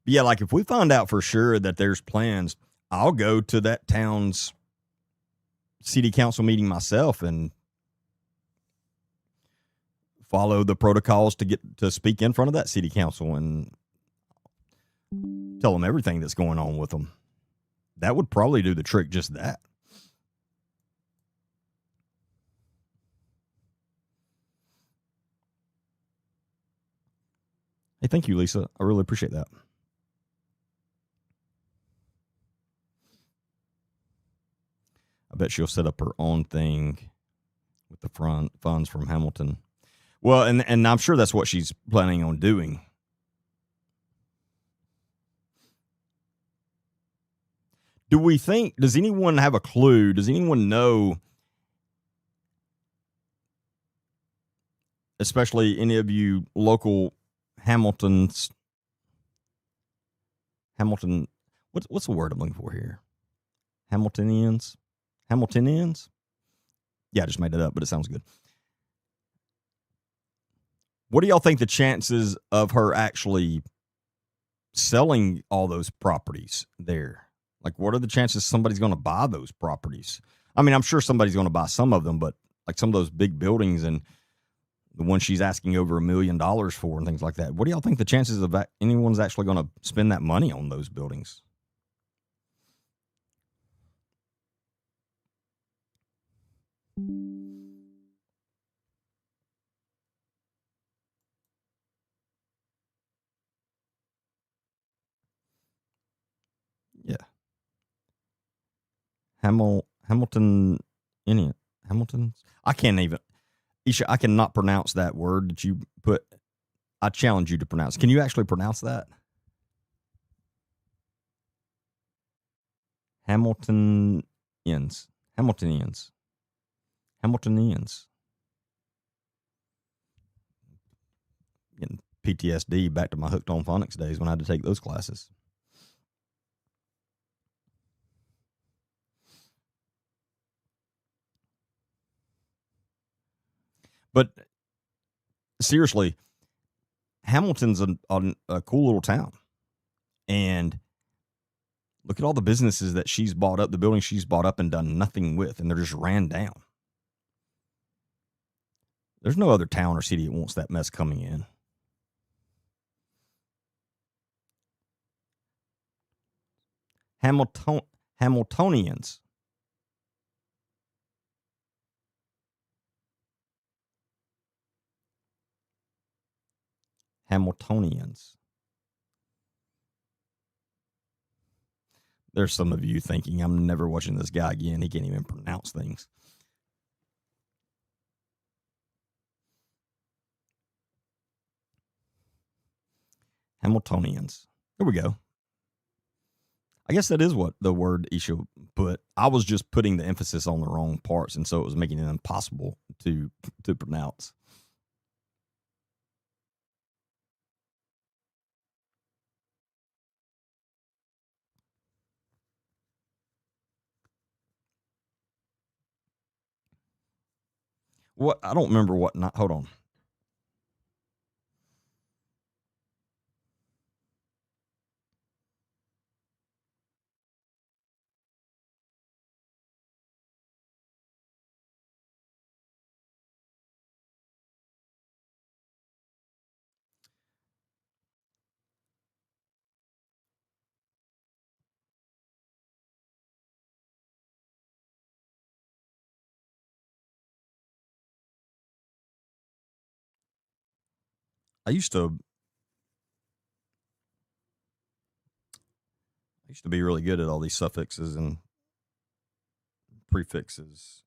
Yeah, like if we find out for sure that there's plans, I'll go to that town's city council meeting myself and follow the protocols to get to speak in front of that city council and tell them everything that's going on with them. That would probably do the trick, just that. Hey, thank you, Lisa. I really appreciate that. I bet she'll set up her own thing with the funds from Hamilton. Well, and I'm sure that's what she's planning on doing. Does anyone have a clue? Does anyone know, especially any of you local Hamilton, what's the word I'm looking for here? Hamiltonians? Yeah, I just made it up, but it sounds good. What do y'all think the chances of her actually selling all those properties there? Like, what are the chances somebody's going to buy those properties? I mean, I'm sure somebody's going to buy some of them, but like some of those big buildings and the one she's asking over $1 million for and things like that. What do y'all think the chances of anyone's actually going to spend that money on those buildings? Yeah. Hamilton, Indian, Hamilton. I can't even, Isha, I cannot pronounce that word that you put. I challenge you to pronounce. Can you actually pronounce that? Hamiltonians. Hamiltonians. Hamiltonians. Getting PTSD back to my hooked on phonics days when I had to take those classes. But seriously, Hamilton's a cool little town. And look at all the businesses that she's bought up, the buildings she's bought up and done nothing with, and they're just ran down. There's no other town or city that wants that mess coming in. Hamiltonians. Hamiltonians. There's some of you thinking, I'm never watching this guy again. He can't even pronounce things. Hamiltonians. Here we go. I guess that is what the word Isha put. I was just putting the emphasis on the wrong parts, and so it was making it impossible to pronounce. What? I don't remember what. Not, hold on. I used to be really good at all these suffixes and prefixes.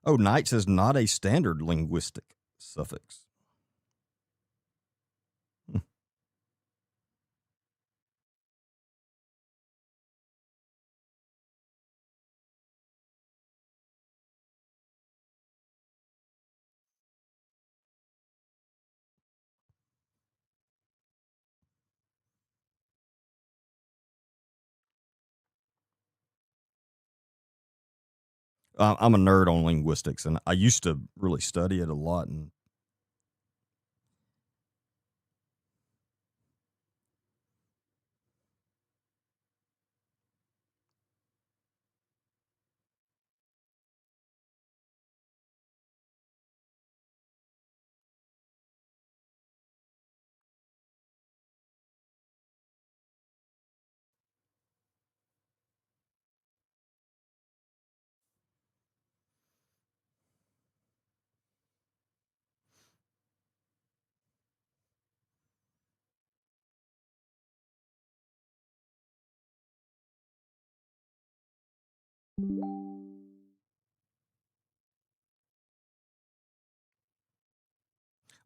Oh, nights is not a standard linguistic suffix. I'm a nerd on linguistics, and I used to really study it a lot. And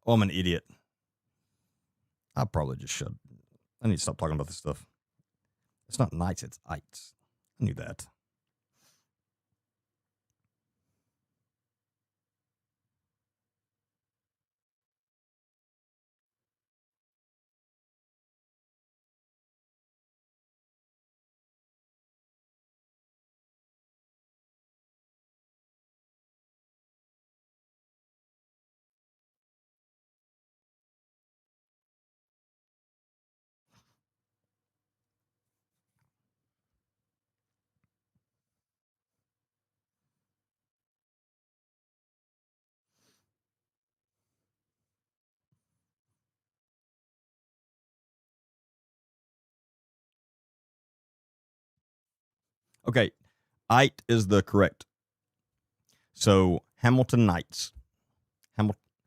oh, I'm an idiot. I probably just should. I need to stop talking about this stuff. It's not nights, it's ites. I knew that. Okay, ite is the correct. So Hamilton Knights.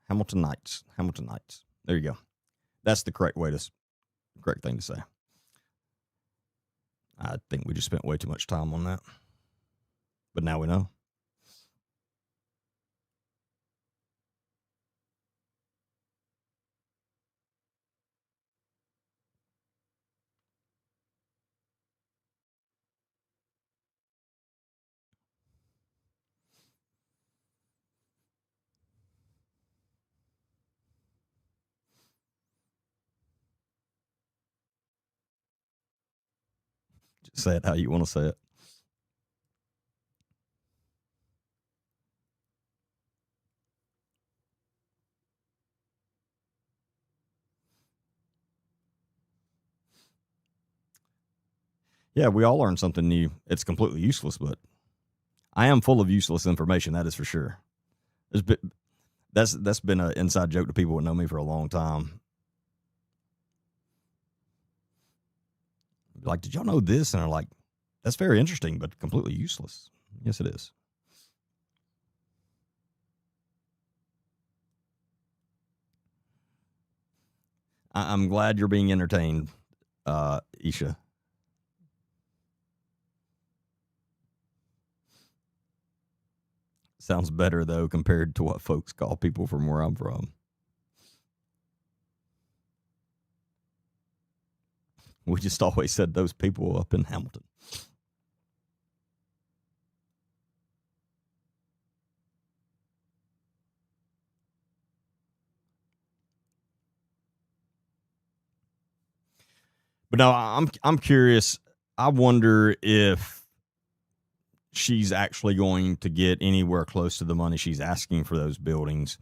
Hamilton Knights. Hamilton Knights. There you go. That's the correct correct thing to say. I think we just spent way too much time on that. But now we know. Just say it how you want to say it. Yeah, we all learn something new. It's completely useless, but I am full of useless information. That is for sure. That's been an inside joke to people who know me for a long time. Like, did y'all know this? And they're like, that's very interesting, but completely useless. Yes, it is. I'm glad you're being entertained, Isha. Sounds better, though, compared to what folks call people from where I'm from. We just always said those people up in Hamilton. But no, I'm curious. I wonder if she's actually going to get anywhere close to the money she's asking for those buildings.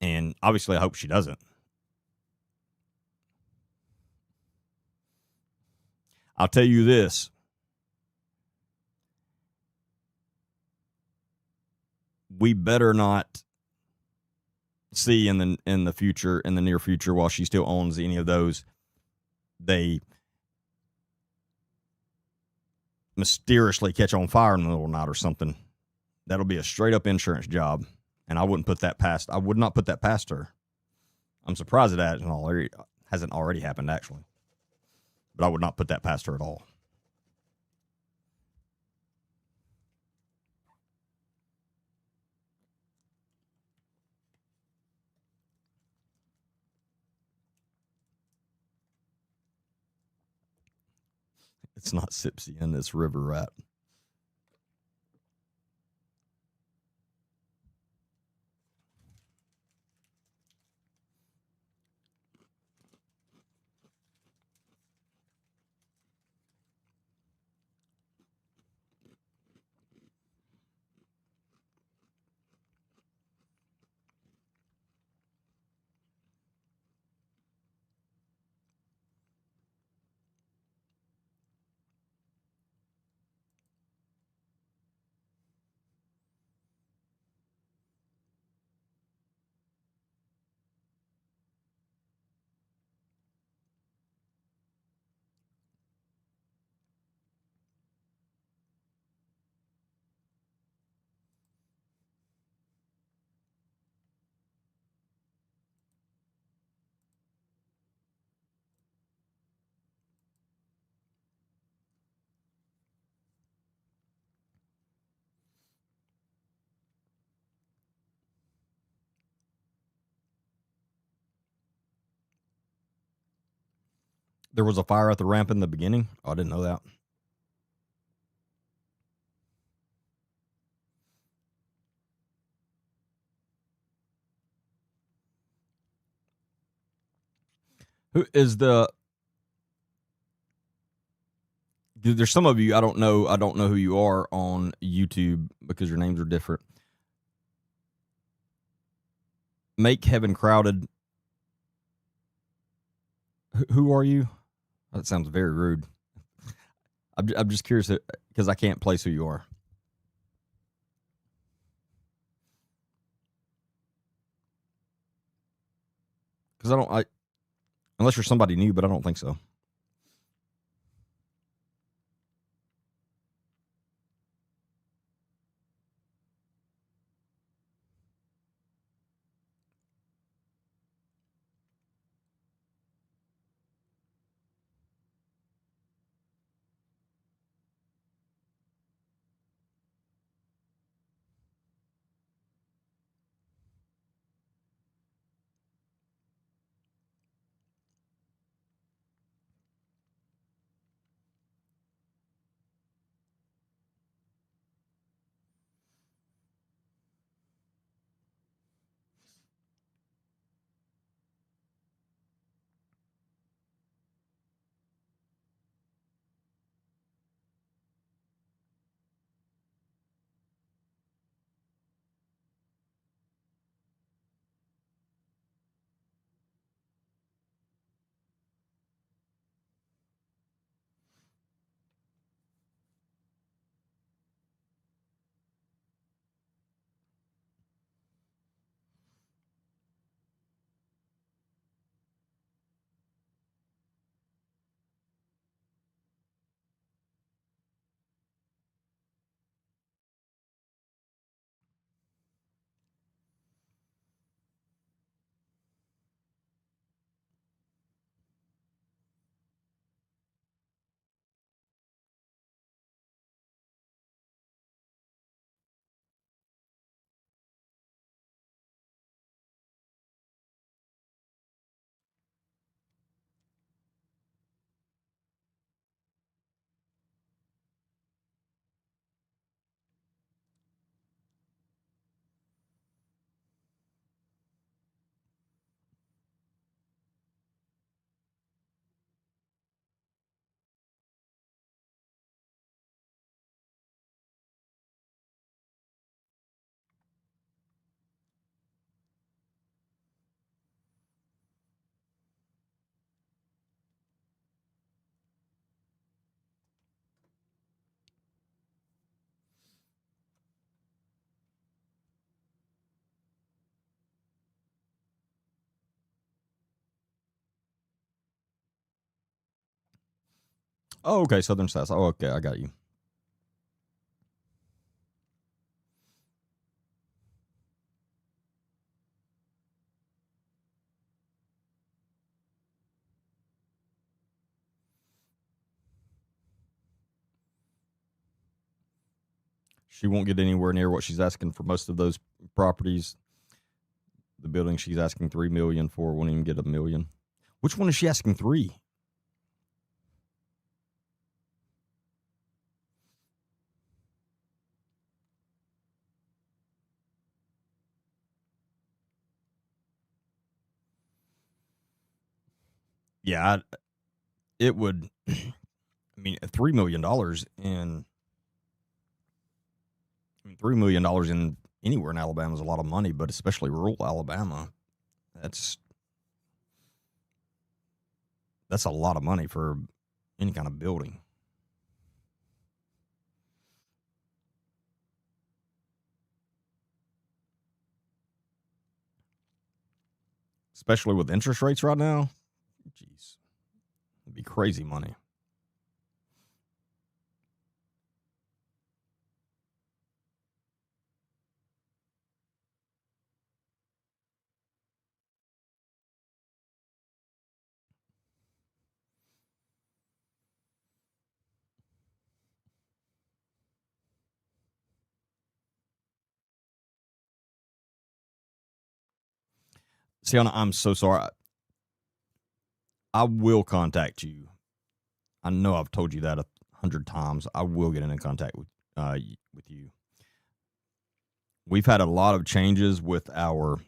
And obviously, I hope she doesn't. I'll tell you this. We better not see in the future, in the near future, while she still owns any of those, they mysteriously catch on fire in the middle of the night or something. That'll be a straight up insurance job, and I would not put that past her. I'm surprised that hasn't already happened, actually. But I would not put that past her at all. It's not Sipsian, it's River Rat. There was a fire at the ramp in the beginning? Oh, I didn't know that. Who is the... There's some of you I don't know who you are on YouTube because your names are different. Make Heaven Crowded. Who are you? That sounds very rude. I'm just curious because I can't place who you are. Because unless you're somebody new, but I don't think so. Oh, okay. Southern Sass. Oh, okay. I got you. She won't get anywhere near what she's asking for most of those properties. The building she's asking $3 million for won't even get $1 million. Which one is she asking 3? Yeah, it would. I mean, $3 million in $3 million in anywhere in Alabama is a lot of money, but especially rural Alabama, that's a lot of money for any kind of building. Especially with interest rates right now. Jeez. It'd be crazy money. Sienna, I'm so sorry. I will contact you. I know I've told you that 100 times. I will get in contact with you. We've had a lot of changes with our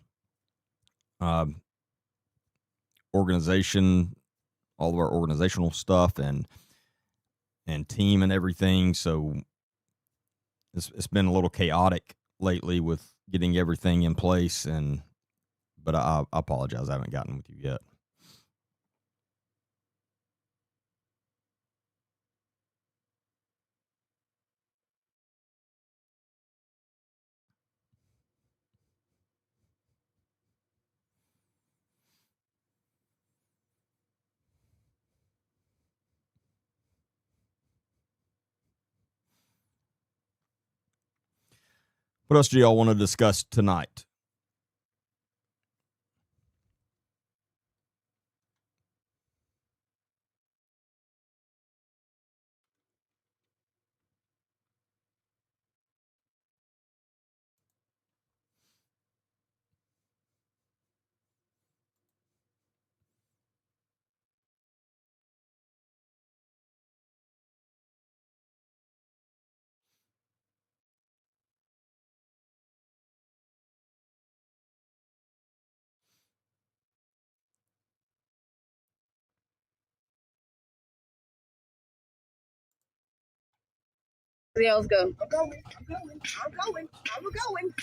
organization, all of our organizational stuff and team and everything. So it's been a little chaotic lately with getting everything in place. But I apologize. I haven't gotten with you yet. What else do y'all want to discuss tonight? Else go. I'm going. I'm going. I'm going. I'm going.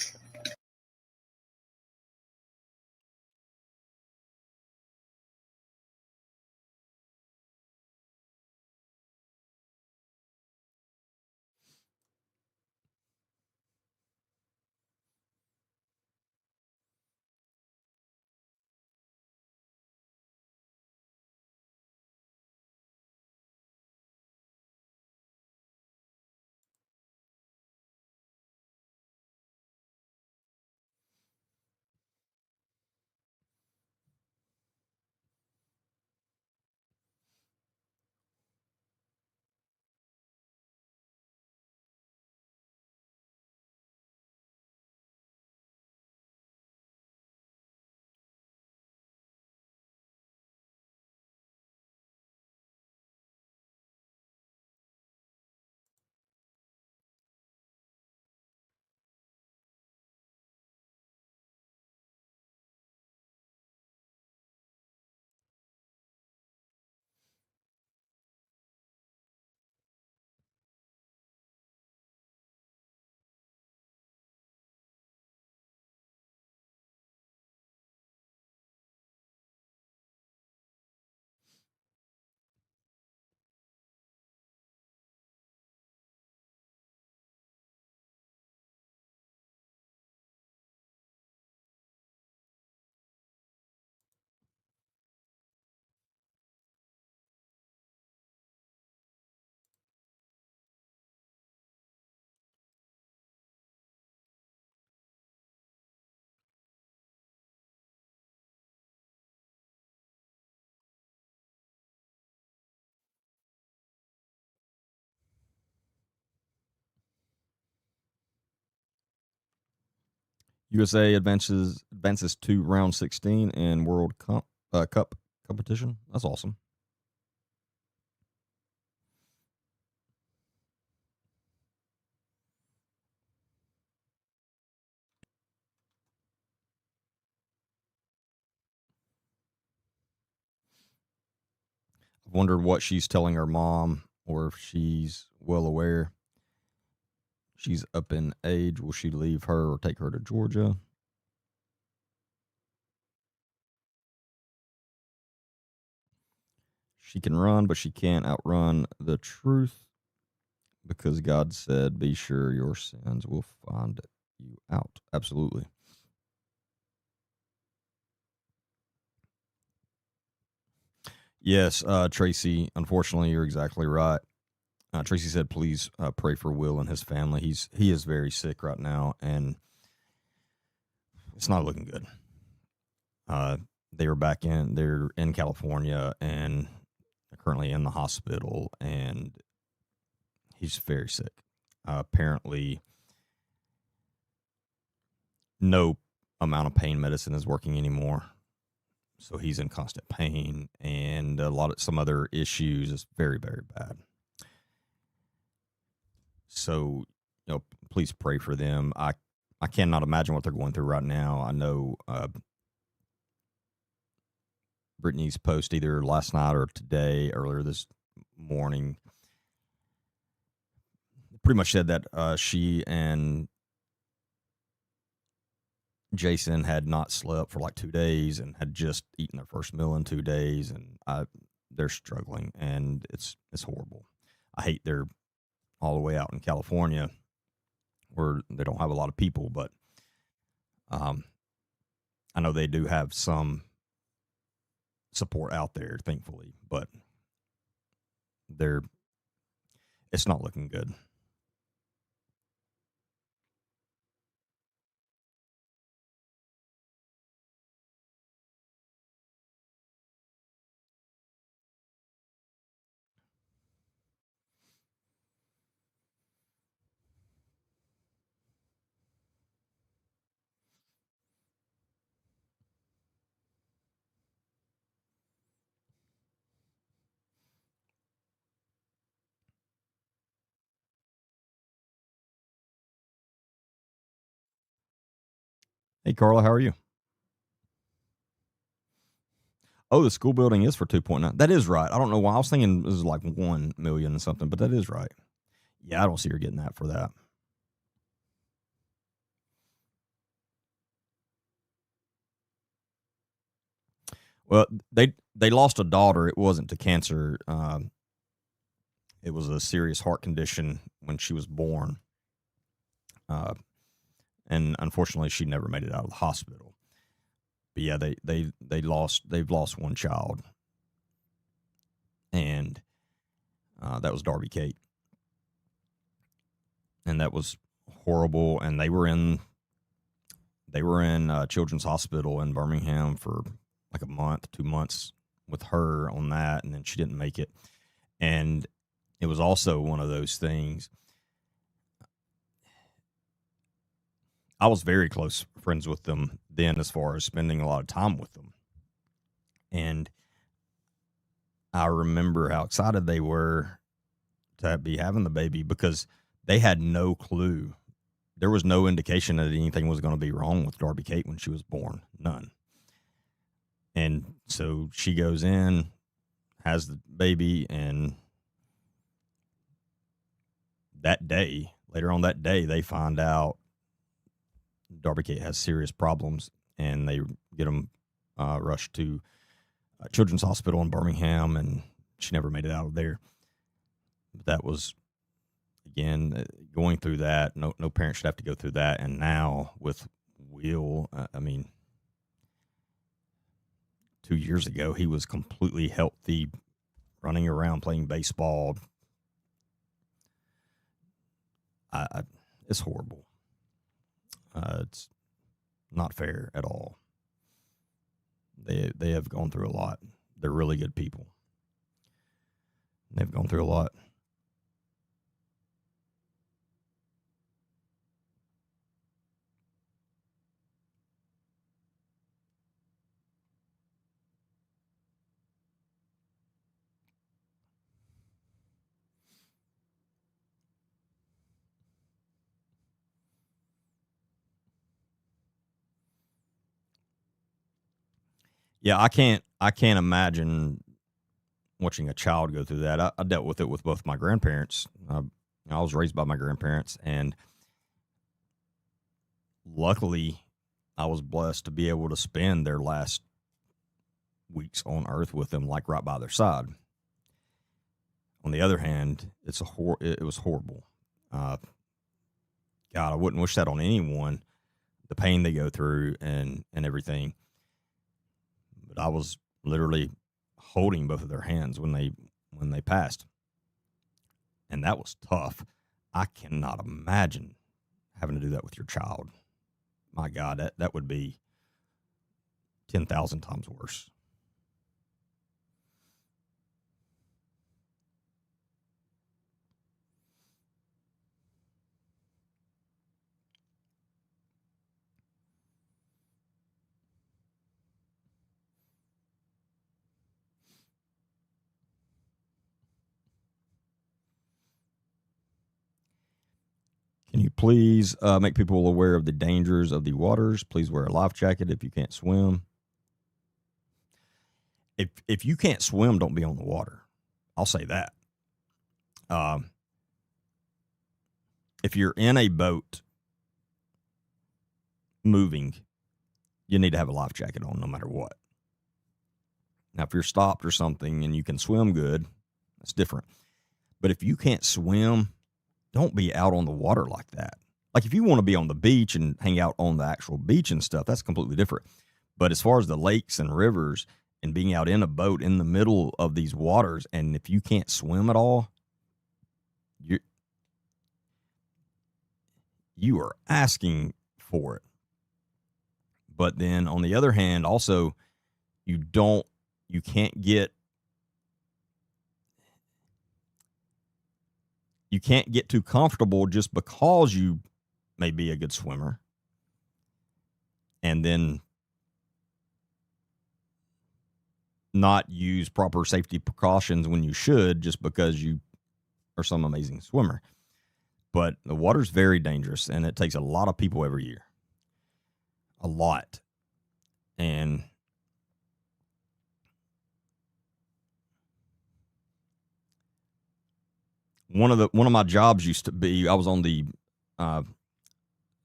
USA advances to round 16 in World Cup competition. That's awesome. I've wondered what she's telling her mom, or if she's well aware. She's up in age. Will she leave her or take her to Georgia? She can run, but she can't outrun the truth, because God said, be sure your sins will find you out. Absolutely. Yes, Tracy, unfortunately, you're exactly right. Tracy said, please pray for Will and his family. He is very sick right now, and it's not looking good. They're in California, and currently in the hospital, and he's very sick. Apparently, no amount of pain medicine is working anymore. So he's in constant pain, and some other issues. Is very, very bad. So, please pray for them. I cannot imagine what they're going through right now. I know Brittany's post either last night or today, earlier this morning, pretty much said that she and Jason had not slept for like 2 days and had just eaten their first meal in 2 days, and they're struggling, and it's horrible. I hate they're all the way out in California where they don't have a lot of people, but I know they do have some support out there, thankfully, but it's not looking good. Hey, Carla, how are you? Oh, the school building is for 2.9. That is right. I don't know why. I was thinking it was like 1 million and something, but that is right. Yeah, I don't see her getting that for that. Well, they lost a daughter. It wasn't to cancer. It was a serious heart condition when she was born. And unfortunately, she never made it out of the hospital. But yeah, they've lost one child, and that was Darby Kate, and that was horrible. And they were in Children's Hospital in Birmingham for like a month, 2 months with her on that, and then she didn't make it. And it was also one of those things. I was very close friends with them then, as far as spending a lot of time with them. And I remember how excited they were to be having the baby, because they had no clue. There was no indication that anything was going to be wrong with Darby Kate when she was born. None. And so she goes in, has the baby, and later on that day, they find out Darby Kate has serious problems, and they get them rushed to Children's Hospital in Birmingham, and she never made it out of there. But that was, again, going through that. No parent should have to go through that. And now with Will, 2 years ago, he was completely healthy, running around, playing baseball. It's horrible. It's not fair at all. They have gone through a lot. They're really good people. They've gone through a lot. Yeah, I can't imagine watching a child go through that. I dealt with it with both my grandparents. I was raised by my grandparents, and luckily, I was blessed to be able to spend their last weeks on earth with them, like right by their side. On the other hand, it was horrible. God, I wouldn't wish that on anyone. The pain they go through and everything. But I was literally holding both of their hands when they passed, and that was tough. I cannot imagine having to do that with your child. My God, that would be 10,000 times worse. Can you please make people aware of the dangers of the waters? Please wear a life jacket if you can't swim. If you can't swim, don't be on the water. I'll say that. If you're in a boat moving, you need to have a life jacket on no matter what. Now, if you're stopped or something and you can swim good, that's different. But if you can't swim, don't be out on the water like that. Like if you want to be on the beach and hang out on the actual beach and stuff, that's completely different. But as far as the lakes and rivers and being out in a boat in the middle of these waters, and if you can't swim at all, you are asking for it. But then on the other hand, also, you can't get too comfortable just because you may be a good swimmer, and then not use proper safety precautions when you should just because you are some amazing swimmer. But the water's very dangerous, and it takes a lot of people every year. A lot. And one of my jobs used to be, I was on the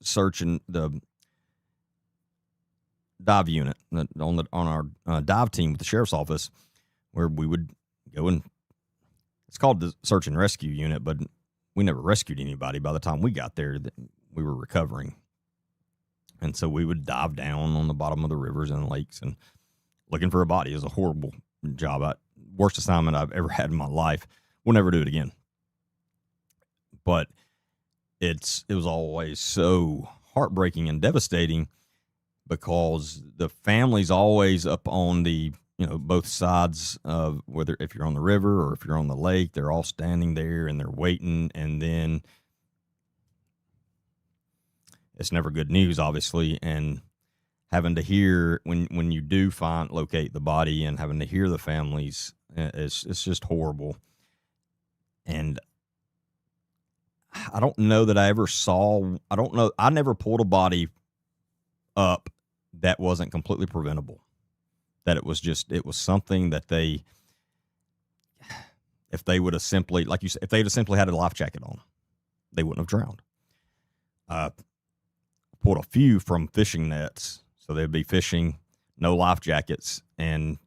search and the dive unit on our dive team with the sheriff's office, where we would go and it's called the search and rescue unit, but we never rescued anybody. By the time we got there, we were recovering. And so we would dive down on the bottom of the rivers and lakes and looking for a body. It was a horrible job. Worst assignment I've ever had in my life. We'll never do it again. But it was always so heartbreaking and devastating because the family's always up on the, both sides of whether if you're on the river or if you're on the lake, they're all standing there and they're waiting. And then it's never good news, obviously. And having to hear when you do locate the body and having to hear the families, it's just horrible. And I don't know that I never pulled a body up that wasn't completely preventable. That it was something that if they would have simply, like you said, if they'd have simply had a life jacket on, they wouldn't have drowned. Pulled a few from fishing nets. So they'd be fishing, no life jackets, and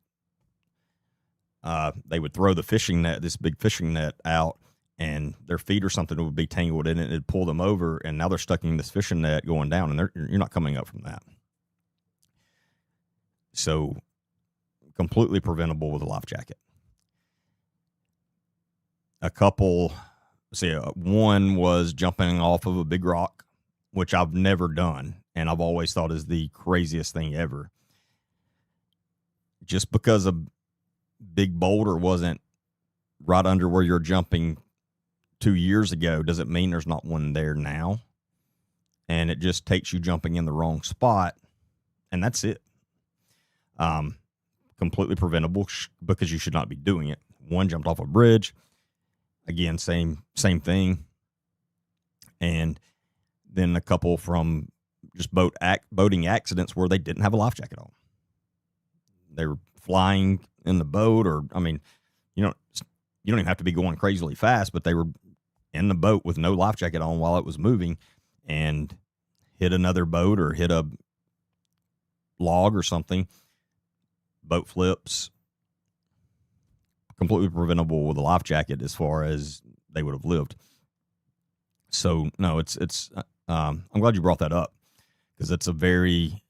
they would throw this big fishing net out, and their feet or something would be tangled in it. It'd pull them over, and now they're stuck in this fishing net going down, and you're not coming up from that. So completely preventable with a life jacket. A couple, one was jumping off of a big rock, which I've never done, and I've always thought is the craziest thing ever. Just because a big boulder wasn't right under where you're jumping 2 years ago doesn't mean there's not one there now. And it just takes you jumping in the wrong spot, and that's it. Completely preventable because you should not be doing it. One jumped off a bridge. Again, same thing. And then a couple from just boating accidents where they didn't have a life jacket on. they were flying in the boat, or I mean, you know, you don't even have to be going crazily fast, but they were in the boat with no life jacket on while it was moving, and hit another boat or hit a log or something. Boat flips, completely preventable with a life jacket as far as they would have lived. So no, it's I'm glad you brought that up, because it's a very,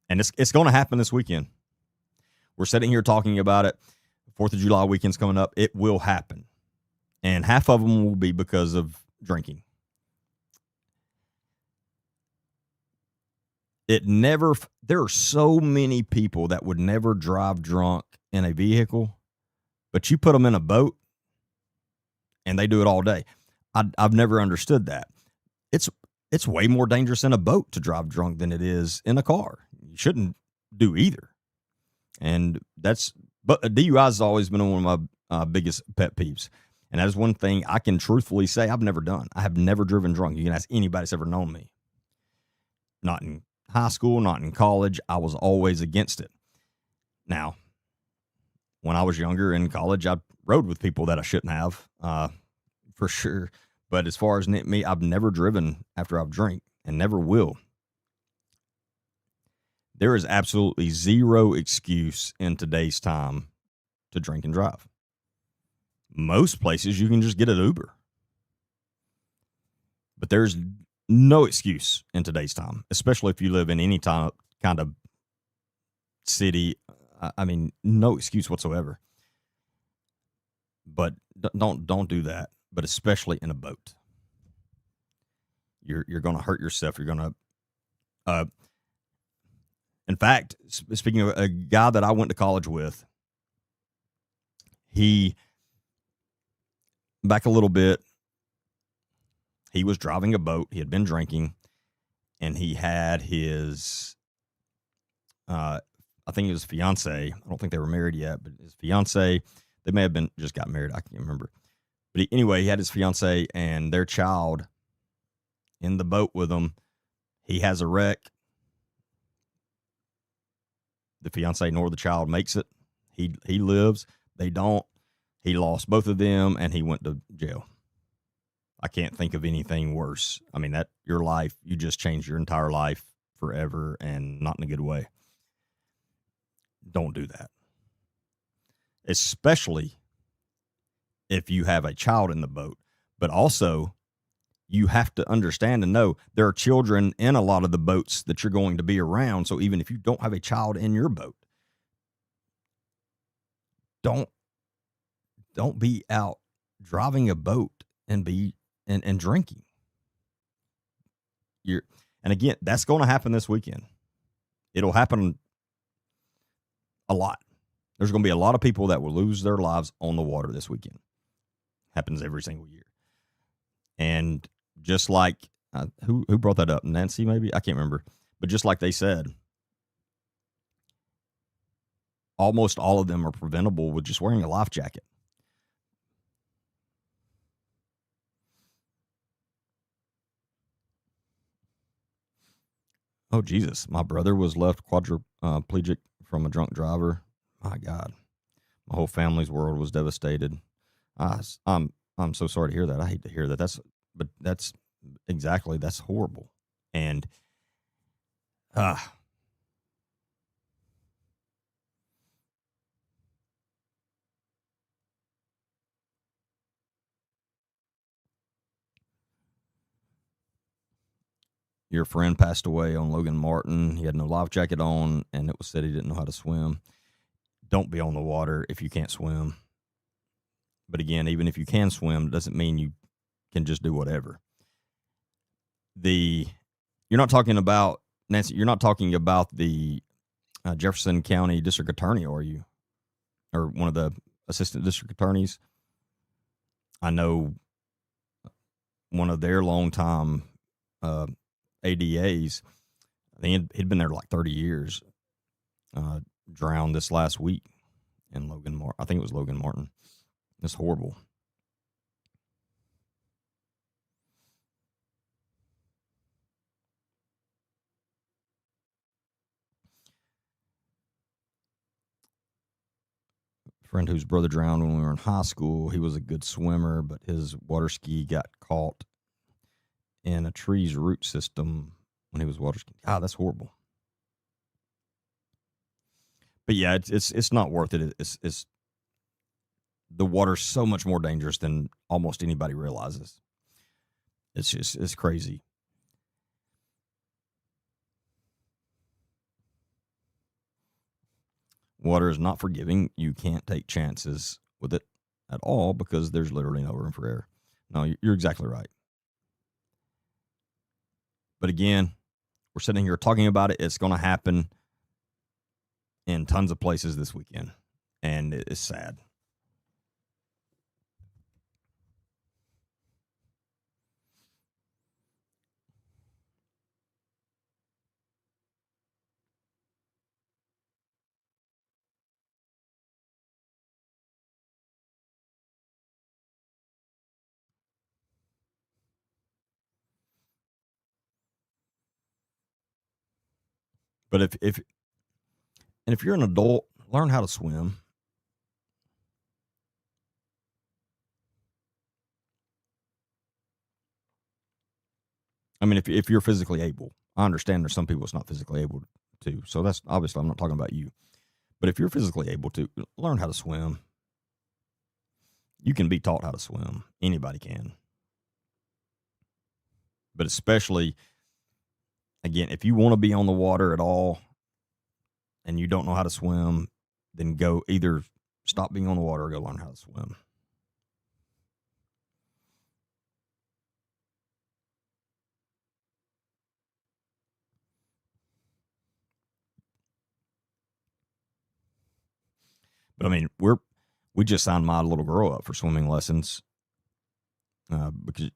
and it's going to happen this weekend. We're sitting here talking about it. 4th of July weekend's coming up. It will happen, and half of them will be because of drinking. There are so many people that would never drive drunk in a vehicle, but you put them in a boat and they do it all day. I've never understood that. It's way more dangerous in a boat to drive drunk than it is in a car. You shouldn't do either. But DUI has always been one of my biggest pet peeves. And that is one thing I can truthfully say I've never done. I have never driven drunk. You can ask anybody that's ever known me. Not in high school, not in college. I was always against it. Now, when I was younger in college, I rode with people that I shouldn't have, for sure. But as far as me, I've never driven after I've drank, and never will. There is absolutely zero excuse in today's time to drink and drive. Most places you can just get an Uber. But there's no excuse in today's time, especially if you live in any kind of city. I mean, no excuse whatsoever. But don't do that. But especially in a boat, you're going to hurt yourself. You're going to. In fact, speaking of a guy that I went to college with, back a little bit, he was driving a boat. He had been drinking, and he had his, I think it was fiance. I don't think they were married yet, but his fiance, they may have been just got married. I can't remember. But anyway, he had his fiance and their child in the boat with him. He has a wreck. The fiance nor the child makes it. He lives. They don't. He lost both of them, and he went to jail. I can't think of anything worse. I mean, your life, you just changed your entire life forever, and not in a good way. Don't do that. Especially if you have a child in the boat. But also, you have to understand and know there are children in a lot of the boats that you're going to be around. So even if you don't have a child in your boat, don't be out driving a boat and drinking. And again, that's going to happen this weekend. It'll happen a lot. There's going to be a lot of people that will lose their lives on the water this weekend. Happens every single year. And just like, who brought that up? Nancy, maybe? I can't remember. But just like they said, almost all of them are preventable with just wearing a life jacket. Oh, Jesus. My brother was left quadriplegic from a drunk driver. My God. My whole family's world was devastated. I'm so sorry to hear that. I hate to hear that. That's horrible. And your friend passed away on Logan Martin. He had no life jacket on, and it was said he didn't know how to swim. Don't be on the water if you can't swim. But again, even if you can swim, it doesn't mean you can just do whatever. You're not talking about, Nancy, you're not talking about the Jefferson County District Attorney, are you? Or one of the assistant district attorneys? I know one of their longtime ADAs, I think he'd been there like 30 years, drowned this last week in Logan Martin. I think it was Logan Martin. It's horrible. friend whose brother drowned when we were in high school. He was a good swimmer, but his water ski got caught in a tree's root system when he was water skiing. That's horrible. But yeah, it's not worth it. It's the water's so much more dangerous than almost anybody realizes. It's crazy. Water is not forgiving. You can't take chances with it at all because there's literally no room for error. No, you're exactly right. But again, we're sitting here talking about it. It's going to happen in tons of places this weekend, and it's sad. But if you're an adult, learn how to swim. I mean, if you're physically able, I understand there's some people it's not physically able to. So that's obviously I'm not talking about you. But if you're physically able to, learn how to swim. You can be taught how to swim. Anybody can. But especially, again, if you want to be on the water at all and you don't know how to swim, then go either stop being on the water or go learn how to swim. But I mean, we just signed my little girl up for swimming lessons because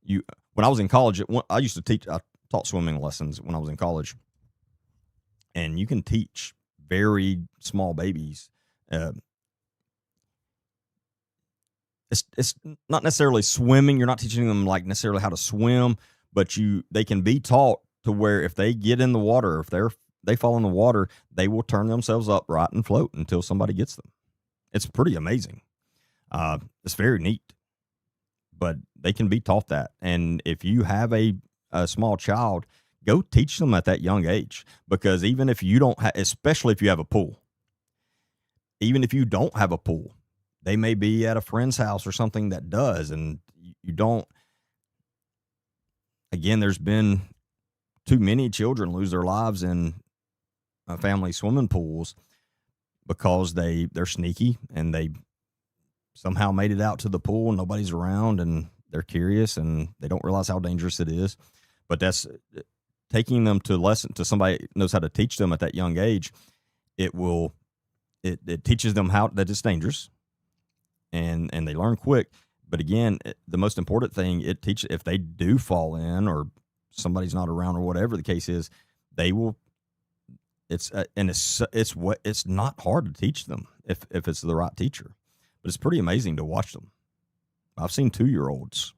when I was in college, I taught swimming lessons when I was in college, and you can teach very small babies. It's not necessarily swimming. You're not teaching them like necessarily how to swim, but they can be taught to where if they get in the water, if they fall in the water, they will turn themselves upright and float until somebody gets them. It's pretty amazing. It's very neat, but they can be taught that. And if you have a small child, go teach them at that young age, because even if you don't especially if you have a pool, even if you don't have a pool, they may be at a friend's house or something that does, and you don't. Again, there's been too many children lose their lives in family swimming pools because they're sneaky and they somehow made it out to the pool and nobody's around and they're curious and they don't realize how dangerous it is. But that's taking them to somebody knows how to teach them at that young age. It teaches them that it's dangerous, and they learn quick. But again, the most important thing, it teaches, if they do fall in or somebody's not around or whatever the case is, they will. It's not hard to teach them if it's the right teacher, but it's pretty amazing to watch them. I've seen 2-year-olds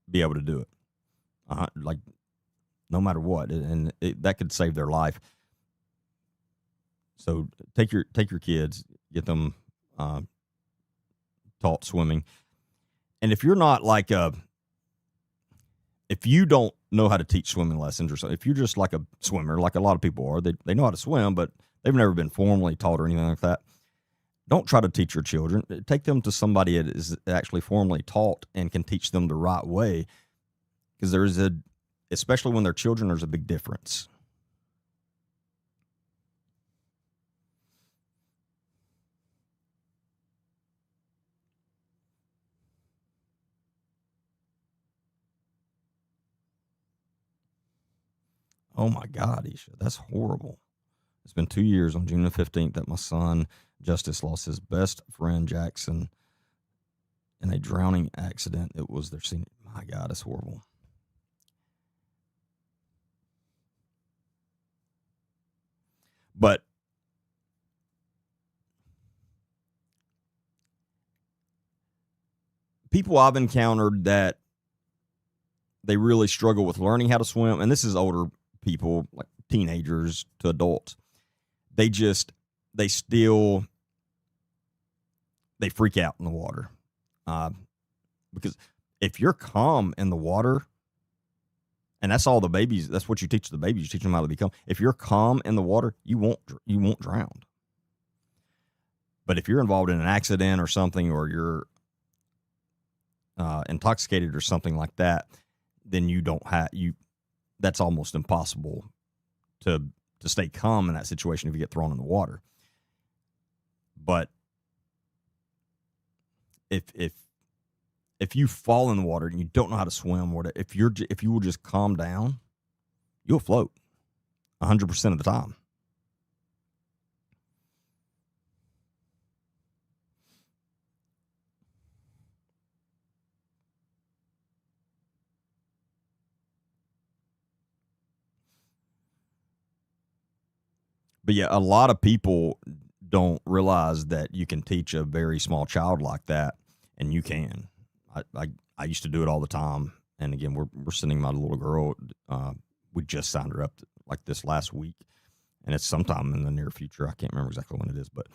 be able to do it, like no matter what, and that could save their life. So take your kids, get them taught swimming, and if you're not like if you don't know how to teach swimming lessons or something, if you're just like a swimmer, like a lot of people are, they know how to swim, but they've never been formally taught or anything like that. Don't try to teach your children. Take them to somebody that is actually formally taught and can teach them the right way, because especially when they're children, there's a big difference. Oh my God, Isha, that's horrible. It's been 2 years on June the 15th that my son, Justice, lost his best friend, Jackson, in a drowning accident. It was their senior. My God, it's horrible. But people I've encountered that they really struggle with learning how to swim, and this is older people, like teenagers to adults, they still they freak out in the water. Because if you're calm in the water, and that's all the babies, that's what you teach the babies. You teach them how to be calm. If you're calm in the water, you won't drown. But if you're involved in an accident or something, or you're intoxicated or something like that, then that's almost impossible to stay calm in that situation if you get thrown in the water. But if you fall in the water and you don't know how to swim, or if you will just calm down, you'll float 100% of the time. But yeah, a lot of people don't realize that you can teach a very small child like that, and you can. I used to do it all the time, and again, we're sending my little girl. We just signed her up like this last week, and it's sometime in the near future. I can't remember exactly when it is, but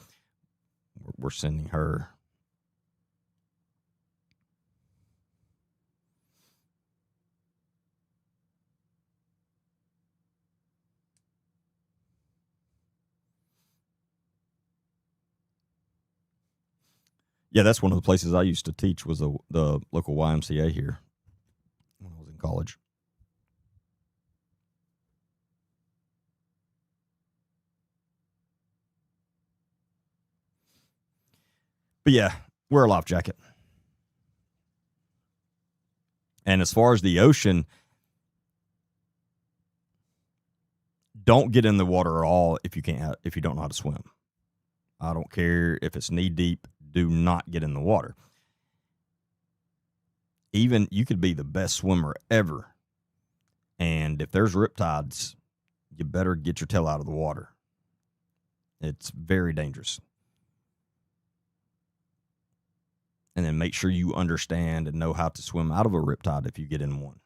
we're sending her. Yeah, that's one of the places I used to teach, was the local YMCA here when I was in college. But yeah, wear a life jacket. And as far as the ocean, don't get in the water at all if you don't know how to swim. I don't care if it's knee deep. Do not get in the water. Even you could be the best swimmer ever, and if there's riptides, you better get your tail out of the water. It's very dangerous. And then make sure you understand and know how to swim out of a riptide if you get in one.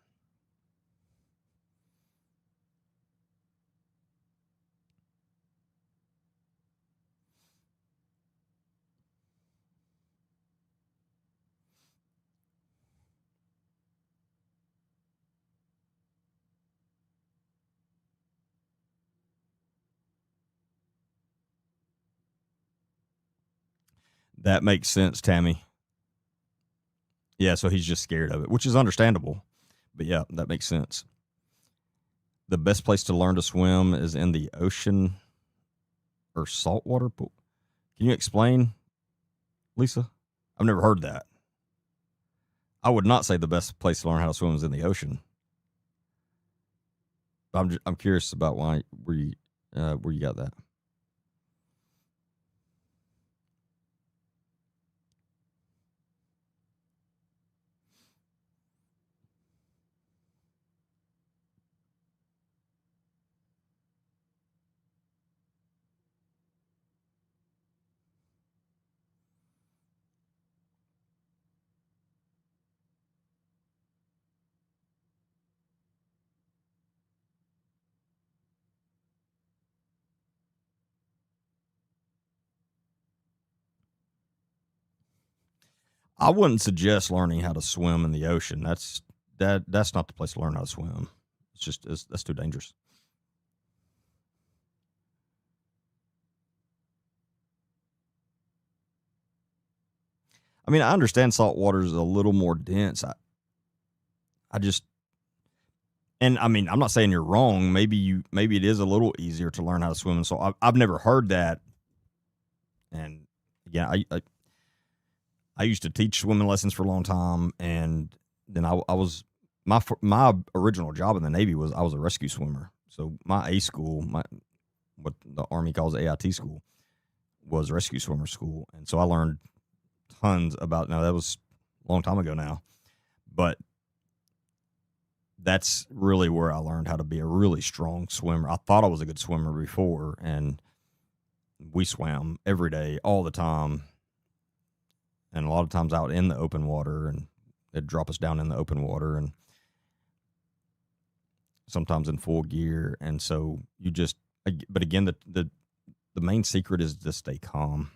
That makes sense, Tammy. Yeah, so he's just scared of it, which is understandable. But yeah, that makes sense. The best place to learn to swim is in the ocean or saltwater pool. Can you explain, Lisa? I've never heard that. I would not say the best place to learn how to swim is in the ocean. I'm curious about where you got that. I wouldn't suggest learning how to swim in the ocean. That's not the place to learn how to swim. That's too dangerous. I mean, I understand salt water is a little more dense. And I mean, I'm not saying you're wrong. Maybe it is a little easier to learn how to swim. And so I've never heard that. And yeah, I used to teach swimming lessons for a long time, and then I was my original job in the Navy was I was a rescue swimmer. So my A school, what the Army calls AIT school, was rescue swimmer school, and so I learned tons about. Now that was a long time ago now, but that's really where I learned how to be a really strong swimmer. I thought I was a good swimmer before, and we swam every day, all the time. And a lot of times out in the open water, and they'd drop us down in the open water, and sometimes in full gear. And so but again, the main secret is to stay calm.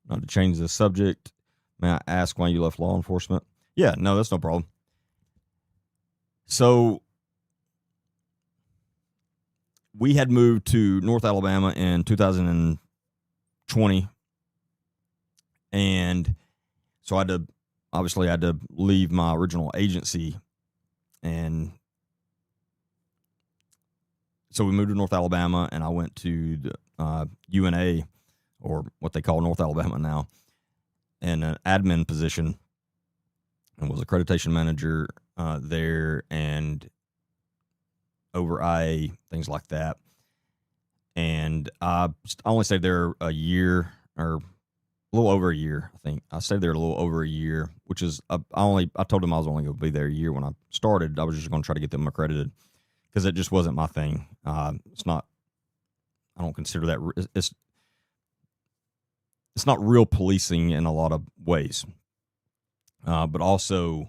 Not to change the subject, may I ask why you left law enforcement? Yeah, no, that's no problem. So we had moved to North Alabama in 2020, and so I had to leave my original agency, and so we moved to North Alabama, and I went to the UNA, or what they call North Alabama now, in an admin position, and was accreditation manager there, and over IA, things like that. And I only stayed there a year, or a little over a year, I think. I stayed there a little over a year, which is, I told them I was only going to be there a year when I started. I was just going to try to get them accredited because it just wasn't my thing. It's not, I don't consider that, it's not real policing in a lot of ways. But also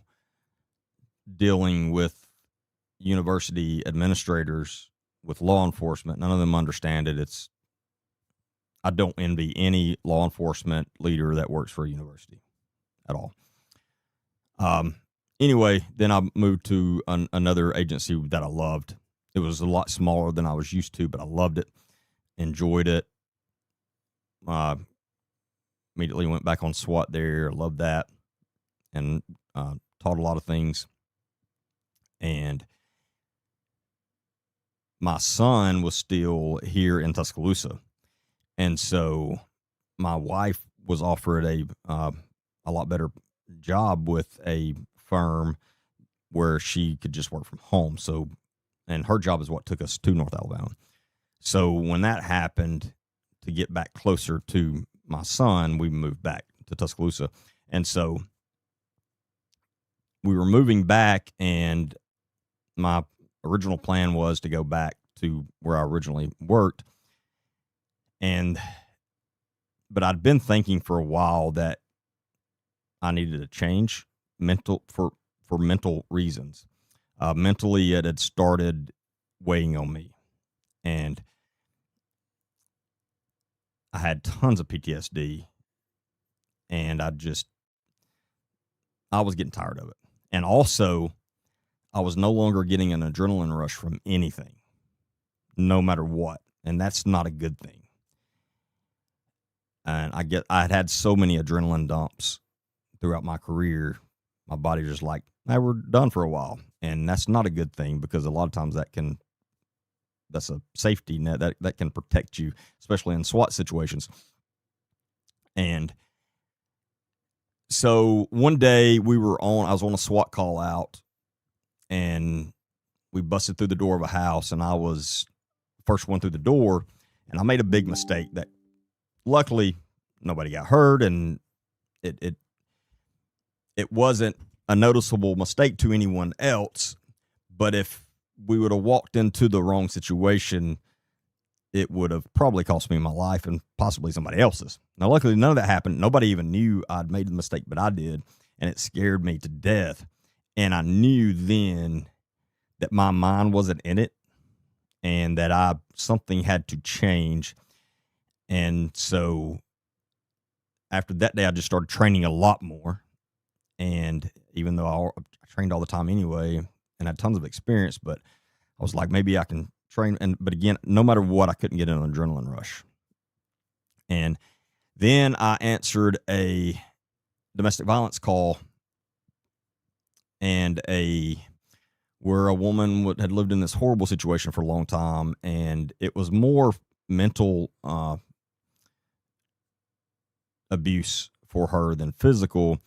dealing with university administrators, with law enforcement, none of them understand it. I don't envy any law enforcement leader that works for a university at all. Anyway, then I moved to another agency that I loved. It was a lot smaller than I was used to, but I loved it, enjoyed it. Immediately went back on SWAT there, loved that, and taught a lot of things. And my son was still here in Tuscaloosa. And so my wife was offered a lot better job with a firm where she could just work from home. So, and her job is what took us to North Alabama. So when that happened, to get back closer to my son, we moved back to Tuscaloosa. And so we were moving back, and my original plan was to go back to where I originally worked. But I'd been thinking for a while that I needed a change for mental reasons. Mentally, it had started weighing on me, and I had tons of PTSD, and I was getting tired of it. And also, I was no longer getting an adrenaline rush from anything, no matter what. And that's not a good thing. And I had so many adrenaline dumps throughout my career. My body just like, hey, we're done for a while. And that's not a good thing, because a lot of times that's a safety net that can protect you, especially in SWAT situations. And so one day I was on a SWAT call out, and we busted through the door of a house, and I was first one through the door, and I made a big mistake that luckily nobody got hurt, and it wasn't a noticeable mistake to anyone else. But if we would have walked into the wrong situation, it would have probably cost me my life and possibly somebody else's. Now, luckily, none of that happened. Nobody even knew I'd made the mistake, but I did, and it scared me to death. And I knew then that my mind wasn't in it, and that something had to change. And so after that day, I just started training a lot more. And even though I trained all the time anyway and had tons of experience, but I was like, maybe I can train. But again, no matter what, I couldn't get an adrenaline rush. And then I answered a domestic violence call, and where a woman had lived in this horrible situation for a long time, and it was more mental abuse for her than physical.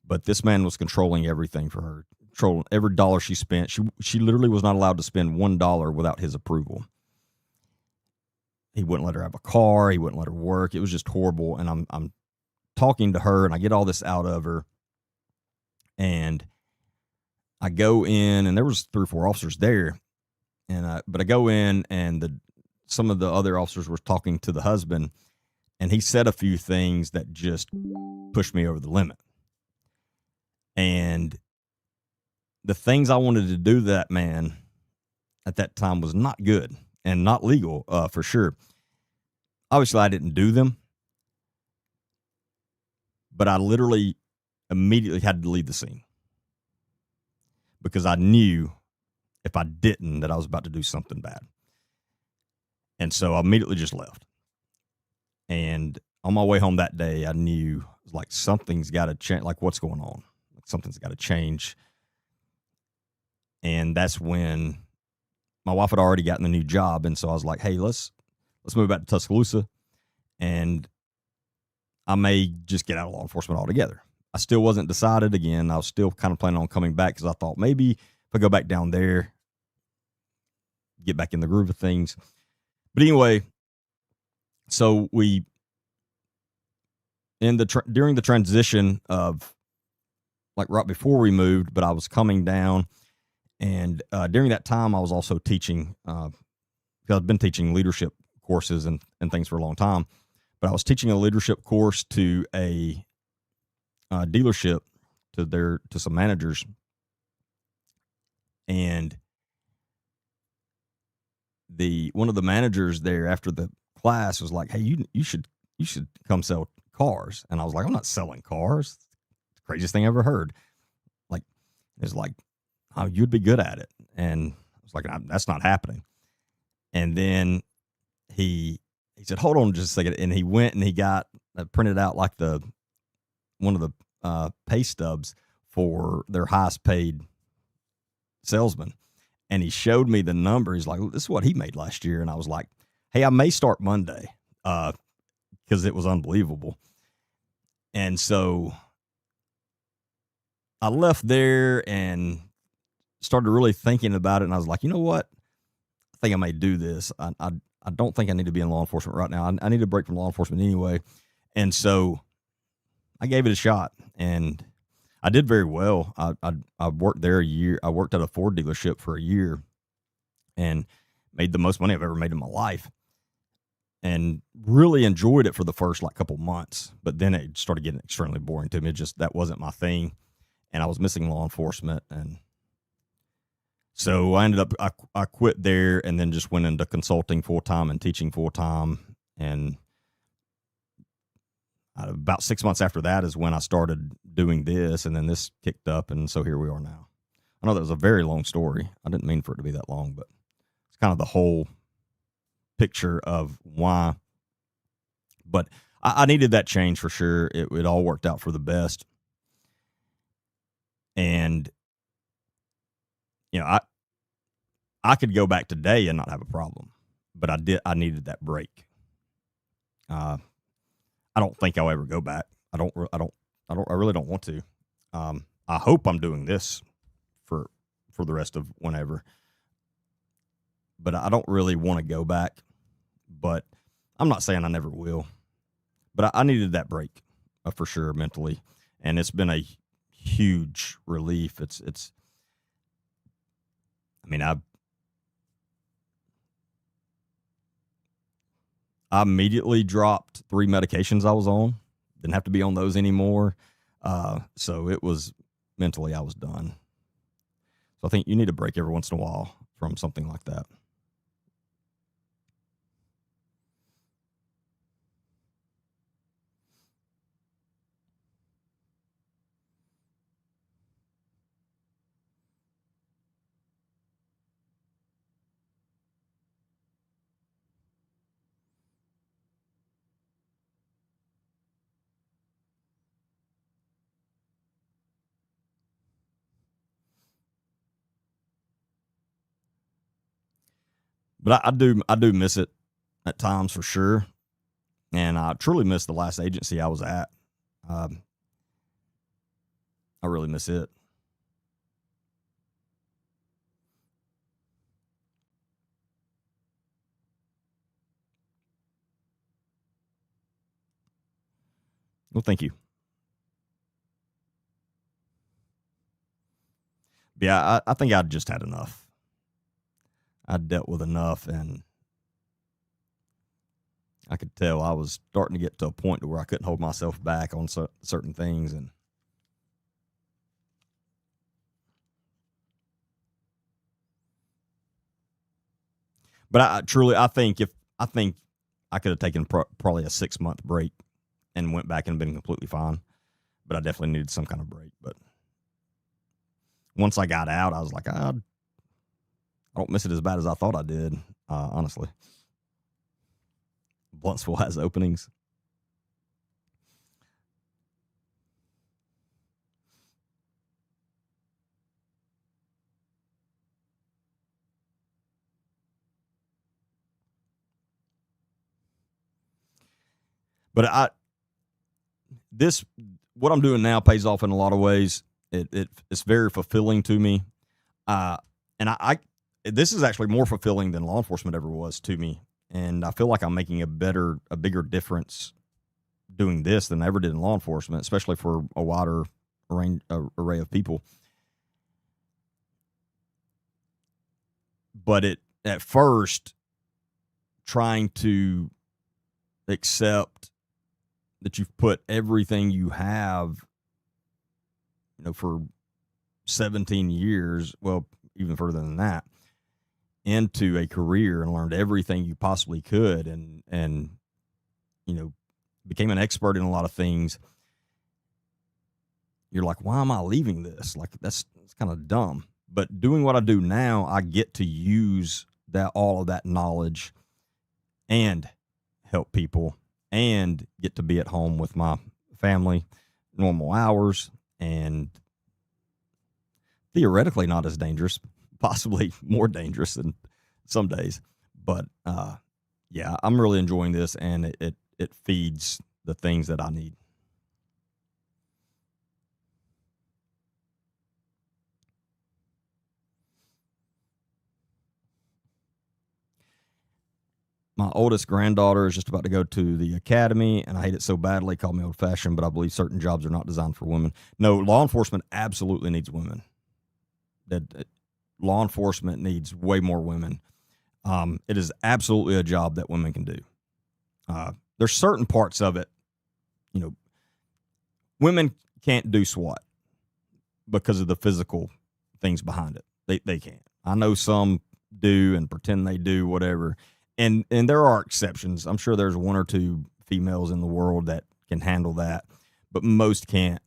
But this man was controlling everything for her, controlling every dollar she spent. She literally was not allowed to spend $1 without his approval. He wouldn't let her have a car. He wouldn't let her work. It was just horrible. And I'm talking to her, and I get all this out of her, and I go in, and there was 3 or 4 officers there, And but I go in, and some of the other officers were talking to the husband, and he said a few things that just pushed me over the limit. And the things I wanted to do to that man at that time was not good and not legal, for sure. Obviously, I didn't do them, but I literally immediately had to leave the scene because I knew if I didn't that I was about to do something bad. And so I immediately just left. And on my way home that day, I knew, like, something's got to change. Like, what's going on? Like, something's got to change. And that's when my wife had already gotten a new job. And so I was like, hey, let's move back to Tuscaloosa. And I may just get out of law enforcement altogether. I still wasn't decided again. I was still kind of planning on coming back because I thought maybe if I go back down there, get back in the groove of things. But anyway, so during the transition of, like, right before we moved, but I was coming down, and during that time I was also teaching, because I've been teaching leadership courses and things for a long time, but I was teaching a leadership course to a dealership, to some managers, and one of the managers there after the class was like, hey, you should come sell cars. And I was like, I'm not selling cars. It's the craziest thing I ever heard. Like, it's like, oh, you'd be good at it. And I was like, that's not happening. And then he said, hold on just a second. And he went and he got printed out, like, one of the pay stubs for their highest paid salesman. And he showed me the number. He's like, this is what he made last year. And I was like, hey, I may start Monday, because it was unbelievable. And so I left there and started really thinking about it. And I was like, you know what? I think I may do this. I don't think I need to be in law enforcement right now. I need a break from law enforcement anyway. And so I gave it a shot, and I did very well. I worked there a year. I worked at a Ford dealership for a year and made the most money I've ever made in my life, and really enjoyed it for the first, like, couple months. But then it started getting extremely boring to me. That wasn't my thing, and I was missing law enforcement. And so I ended up, I quit there and then just went into consulting full time and teaching full time. And about 6 months after that is when I started doing this, and then this kicked up, and so here we are now. I know that was a very long story. I didn't mean for it to be that long, but it's kind of the whole picture of why. But I needed that change for sure. It all worked out for the best. And, you know, I could go back today and not have a problem, but I needed that break. I don't think I'll ever go back. I really don't want to. I hope I'm doing this for the rest of whenever, but I don't really want to go back. But I'm not saying I never will. But I needed that break, for sure, mentally, and it's been a huge relief. It's. I mean, I immediately dropped 3 medications I was on. Didn't have to be on those anymore. So it was mentally, I was done. So I think you need a break every once in a while from something like that. But I do miss it at times for sure. And I truly miss the last agency I was at. I really miss it. Well, thank you. Yeah, I think I just had enough. I'd dealt with enough, and I could tell I was starting to get to a point to where I couldn't hold myself back on certain things. But I think I could have taken probably a 6-month break and went back and been completely fine. But I definitely needed some kind of break. But once I got out, I was like, I don't miss it as bad as I thought I did, honestly. Blunsville has openings. But what I'm doing now pays off in a lot of ways. It's very fulfilling to me. And this is actually more fulfilling than law enforcement ever was to me. And I feel like I'm making a bigger difference doing this than I ever did in law enforcement, especially for a wider array of people. But at first, trying to accept that you've put everything you have, for 17 years, well, even further than that, into a career and learned everything you possibly could and became an expert in a lot of things. You're like, why am I leaving this? Like, it's kind of dumb. But doing what I do now, I get to use all of that knowledge and help people and get to be at home with my family, normal hours, and theoretically not as dangerous, possibly more dangerous than some days. But yeah, I'm really enjoying this, and it feeds the things that I need. My oldest granddaughter is just about to go to the academy, and I hate it so badly. Call me old-fashioned, but I believe certain jobs are not designed for women. No, law enforcement absolutely needs women. Law enforcement needs way more women. It is absolutely a job that women can do. There's certain parts of it, women can't do SWAT because of the physical things behind it. They can't. I know some do and pretend they do, whatever. And there are exceptions. I'm sure there's one or two females in the world that can handle that, but most can't.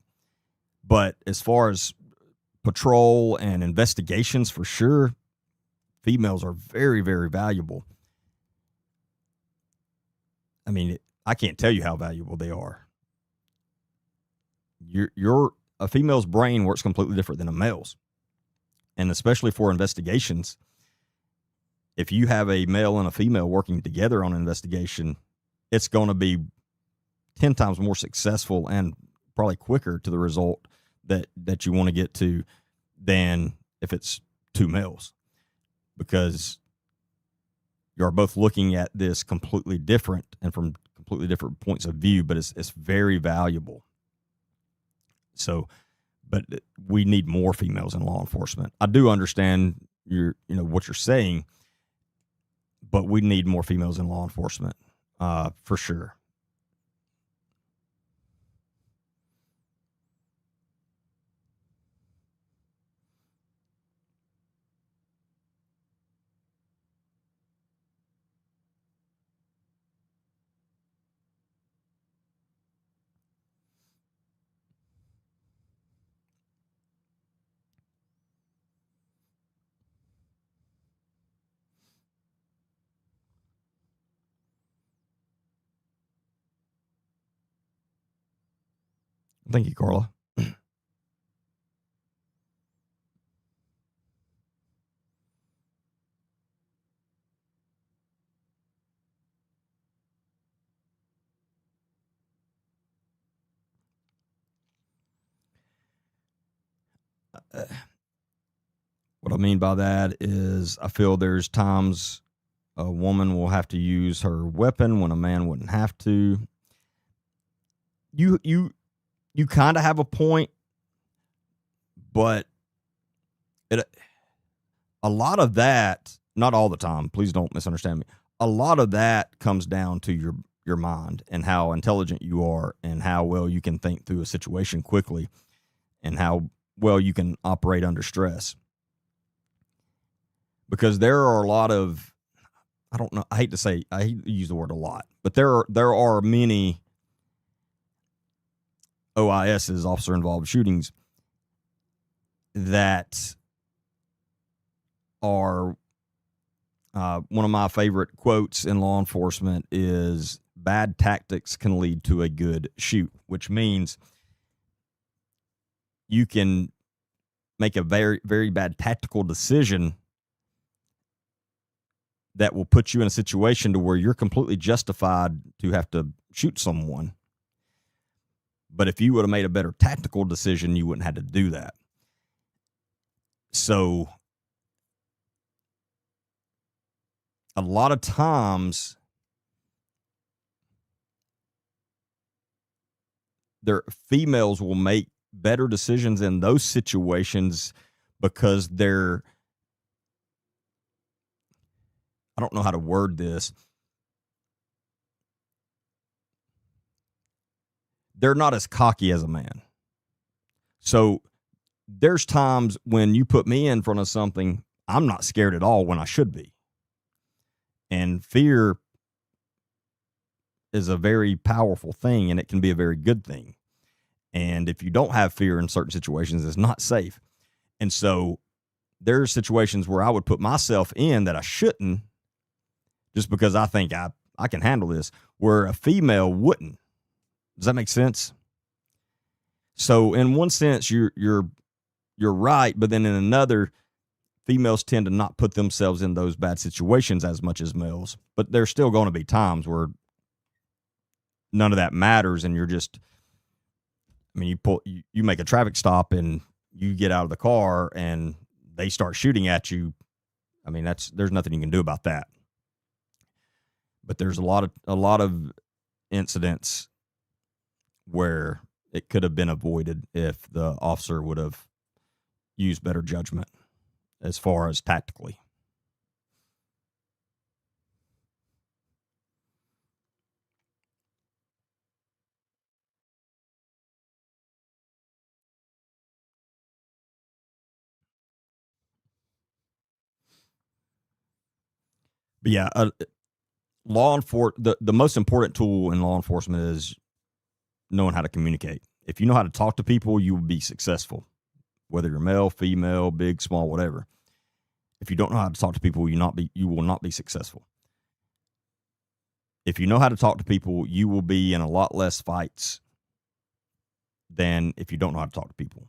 But as far as patrol and investigations, for sure, females are very, very valuable. I mean, I can't tell you how valuable they are. A female's brain works completely different than a male's. And especially for investigations, if you have a male and a female working together on an investigation, it's going to be 10 times more successful and probably quicker to the result that you want to get to than if it's two males, because you're both looking at this completely different and from completely different points of view, but it's very valuable. So, but we need more females in law enforcement. I do understand what you're saying, but we need more females in law enforcement, for sure. Thank you, Carla. What I mean by that is I feel there's times a woman will have to use her weapon when a man wouldn't have to. You kind of have a point, but a lot of that not all the time. Please don't misunderstand me. A lot of that comes down to your mind and how intelligent you are and how well you can think through a situation quickly and how well you can operate under stress. Because there are a lot of, I don't know, I hate to use the word a lot, but there are many OISs, officer involved shootings, that are one of my favorite quotes in law enforcement is bad tactics can lead to a good shoot, which means you can make a very, very bad tactical decision that will put you in a situation to where you're completely justified to have to shoot someone. But if you would have made a better tactical decision, you wouldn't have to do that. So a lot of times females will make better decisions in those situations because I don't know how to word this. They're not as cocky as a man. So there's times when you put me in front of something, I'm not scared at all when I should be. And fear is a very powerful thing, and it can be a very good thing. And if you don't have fear in certain situations, it's not safe. And so there's situations where I would put myself in that I shouldn't, just because I think I can handle this, where a female wouldn't. Does that make sense? So in one sense, you're right, but then in another, females tend to not put themselves in those bad situations as much as males. But there's still going to be times where none of that matters, and you're just, I mean, you make a traffic stop and you get out of the car and they start shooting at you. I mean, there's nothing you can do about that. But there's a lot of incidents where it could have been avoided if the officer would have used better judgment as far as tactically. But yeah, the most important tool in law enforcement is knowing how to communicate. If you know how to talk to people, you will be successful, whether you're male, female, big, small, whatever. If you don't know how to talk to people, you will not be successful. If you know how to talk to people, you will be in a lot less fights than if you don't know how to talk to people.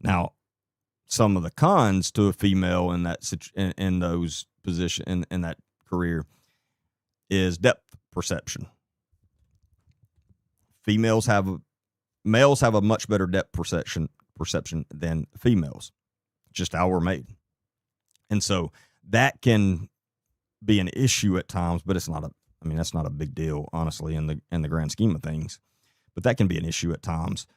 Now, some of the cons to a female in that in those position in that career is depth perception. Males have a much better depth perception than females, just how we're made. And so that can be an issue at times, but that's not a big deal, honestly, in the grand scheme of things. But that can be an issue at times.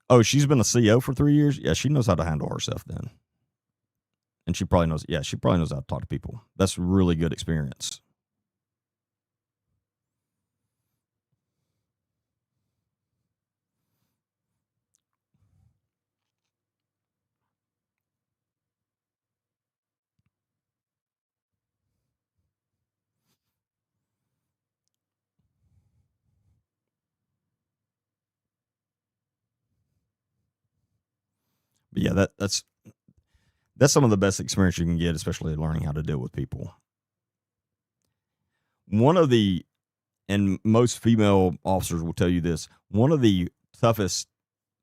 Oh, she's been a CO for 3 years? Yeah, she knows how to handle herself then. And she probably knows how to talk to people. That's really good experience. But yeah, that's some of the best experience you can get, especially learning how to deal with people. And most female officers will tell you this, one of the toughest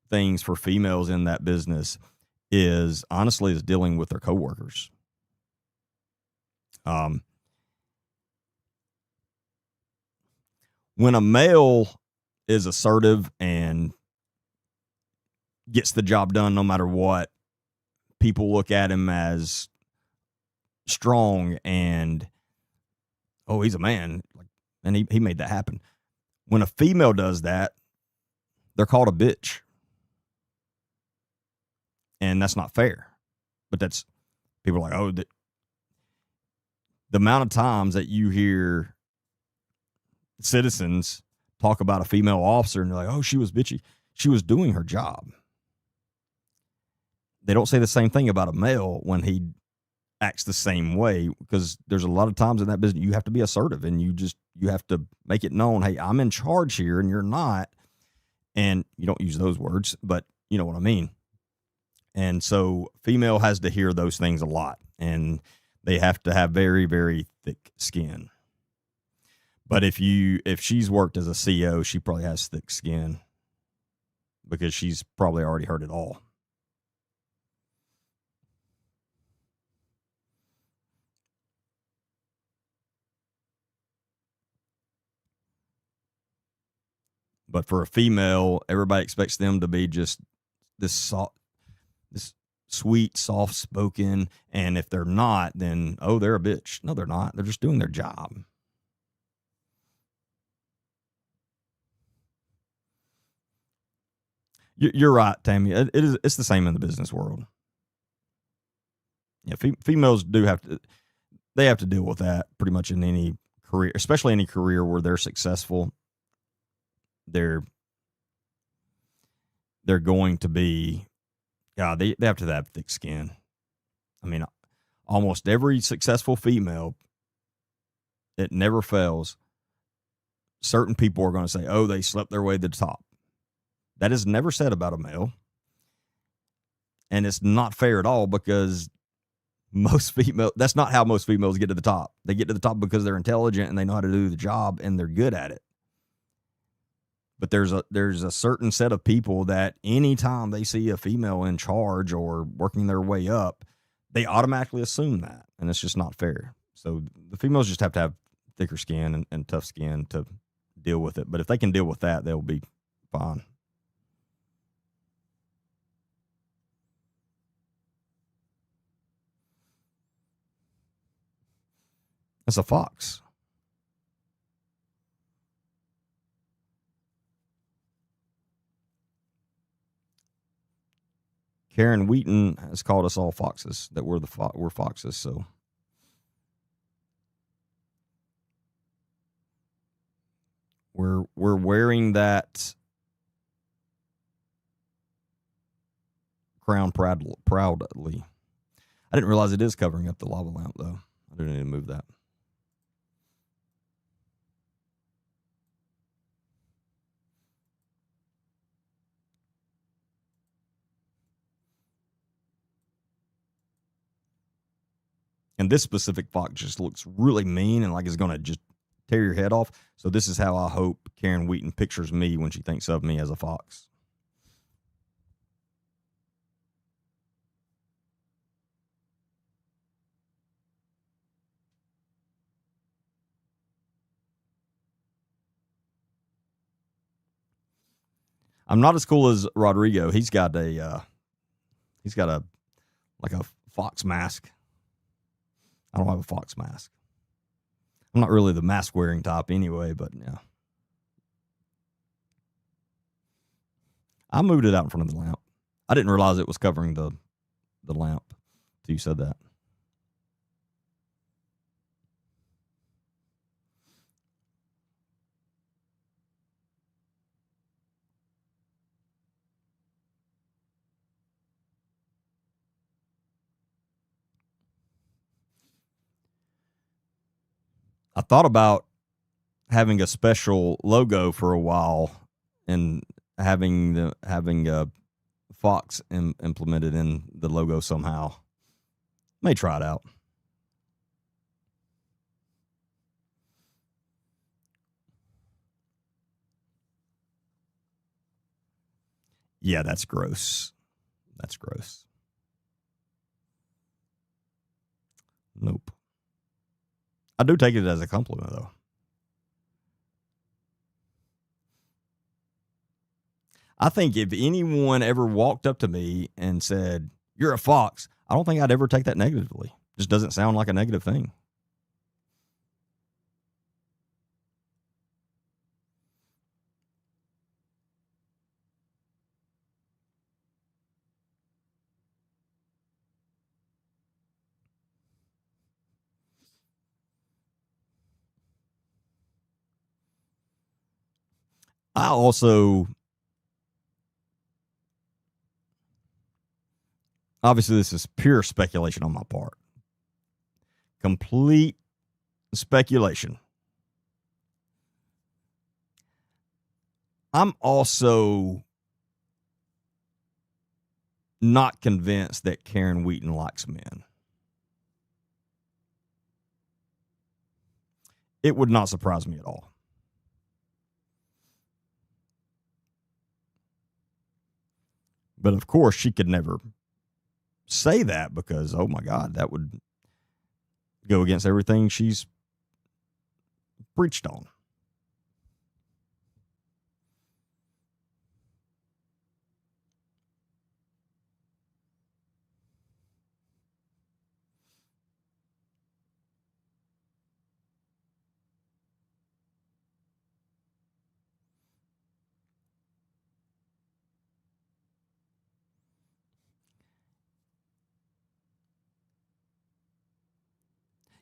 things for females in that business is dealing with their coworkers. When a male is assertive and gets the job done no matter what, people look at him as strong and, oh, he's a man. And he made that happen. When a female does that, they're called a bitch. And that's not fair. But that's, people are like, oh, the amount of times that you hear citizens talk about a female officer and they're like, oh, she was bitchy. She was doing her job. They don't say the same thing about a male when he acts the same way, because there's a lot of times in that business you have to be assertive and you have to make it known, hey, I'm in charge here and you're not. And you don't use those words, but you know what I mean. And so female has to hear those things a lot, and they have to have very, very thick skin. But if she's worked as a CO, she probably has thick skin because she's probably already heard it all. But for a female, everybody expects them to be just this sweet, soft-spoken, and if they're not, then, oh, they're a bitch. No, they're not. They're just doing their job. You're right, Tammy. It's the same in the business world. Yeah, females they have to deal with that pretty much in any career, especially any career where they're successful. They're going to be, God, they have to have thick skin. I mean, almost every successful female, it never fails. Certain people are going to say, oh, they slept their way to the top. That is never said about a male. And it's not fair at all, because that's not how most females get to the top. They get to the top because they're intelligent and they know how to do the job and they're good at it. But there's a certain set of people that anytime they see a female in charge or working their way up, they automatically assume that. And it's just not fair. So the females just have to have thicker skin and tough skin to deal with it. But if they can deal with that, they'll be fine. That's a fox. Karen Wheaton has called us all foxes, that we're foxes. So we're wearing that crown proudly. I didn't realize it is covering up the lava lamp, though. I didn't need to move that. And this specific fox just looks really mean and like it's going to just tear your head off. So this is how I hope Karen Wheaton pictures me when she thinks of me, as a fox. I'm not as cool as Rodrigo. He's got a like a fox mask. I don't have a fox mask. I'm not really the mask wearing type anyway, but yeah. I moved it out in front of the lamp. I didn't realize it was covering the lamp till you said that. I thought about having a special logo for a while and having a fox implemented in the logo somehow. May try it out. Yeah, that's gross. That's gross. Nope. I do take it as a compliment, though. I think if anyone ever walked up to me and said, "You're a fox," I don't think I'd ever take that negatively. Just doesn't sound like a negative thing. I also, obviously, this is pure speculation on my part. Complete speculation. I'm also not convinced that Karen Wheaton likes men. It would not surprise me at all. But of course, she could never say that because, oh my God, that would go against everything she's preached on.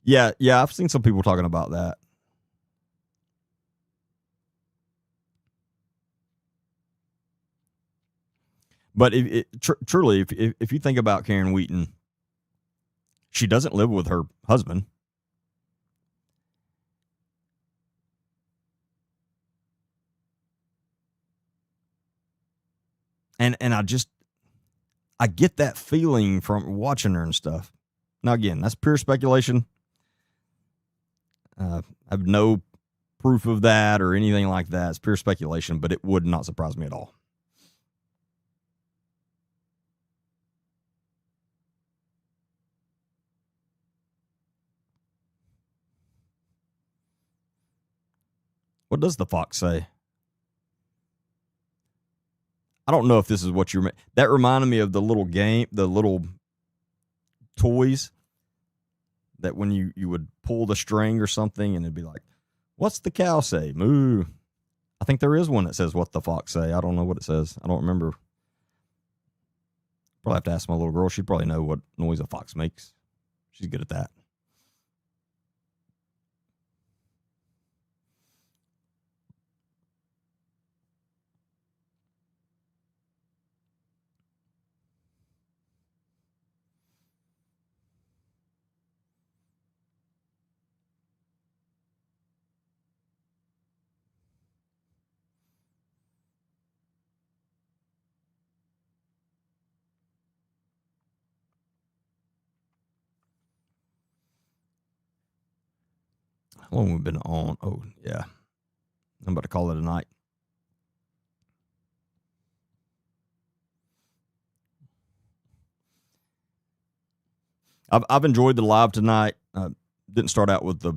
Yeah, I've seen some people talking about that. But truly, if you think about Karen Wheaton, she doesn't live with her husband. And I get that feeling from watching her and stuff. Now, again, that's pure speculation. I have no proof of that or anything like that. It's pure speculation, but it would not surprise me at all. What does the fox say? I don't know if this is what you're. That reminded me of the little game, the little toys that when you would pull the string or something and it'd be like, what's the cow say? Moo. I think there is one that says, what the fox say? I don't know what it says. I don't remember. Probably have to ask my little girl. She'd probably know what noise a fox makes. She's good at that. How long have we been on? Oh, yeah. I'm about to call it a night. I've enjoyed the live tonight. Didn't start out with the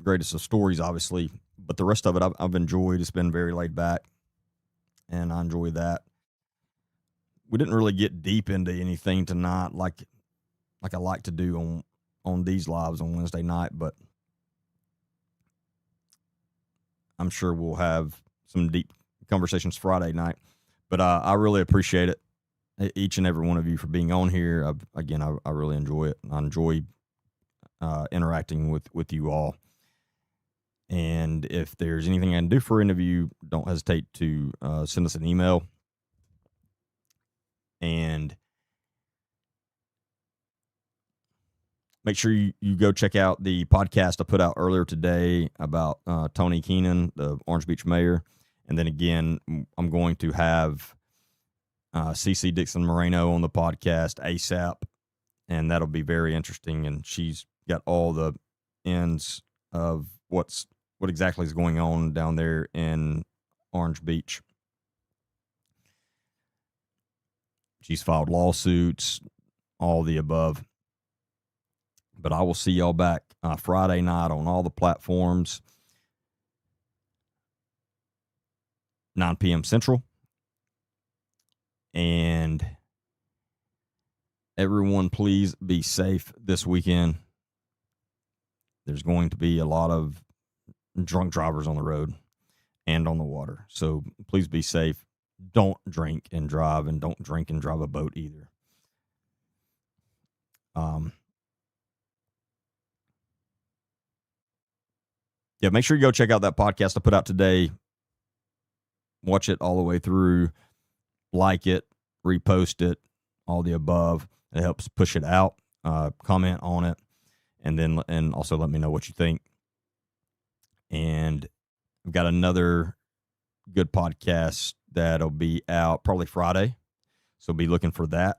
greatest of stories, obviously, but the rest of it I've enjoyed. It's been very laid back, and I enjoy that. We didn't really get deep into anything tonight, like I like to do on these lives on Wednesday night, but I'm sure we'll have some deep conversations Friday night. But I really appreciate it, each and every one of you, for being on here. I really enjoy it. I enjoy interacting with you all. And if there's anything I can do for any of you, don't hesitate to send us an email. And make sure you go check out the podcast I put out earlier today about Tony Keenan, the Orange Beach mayor. And then again, I'm going to have CC Dixon Moreno on the podcast ASAP, and that'll be very interesting. And she's got all the ends of what exactly is going on down there in Orange Beach. She's filed lawsuits, all the above. But I will see y'all back Friday night on all the platforms, 9 p.m. Central. And everyone, please be safe this weekend. There's going to be a lot of drunk drivers on the road and on the water. So please be safe. Don't drink and drive, and don't drink and drive a boat either. Yeah, make sure you go check out that podcast I put out today. Watch it all the way through. Like it, repost it, all the above. It helps push it out. Comment on it, and also let me know what you think. And I've got another good podcast that'll be out probably Friday, so be looking for that.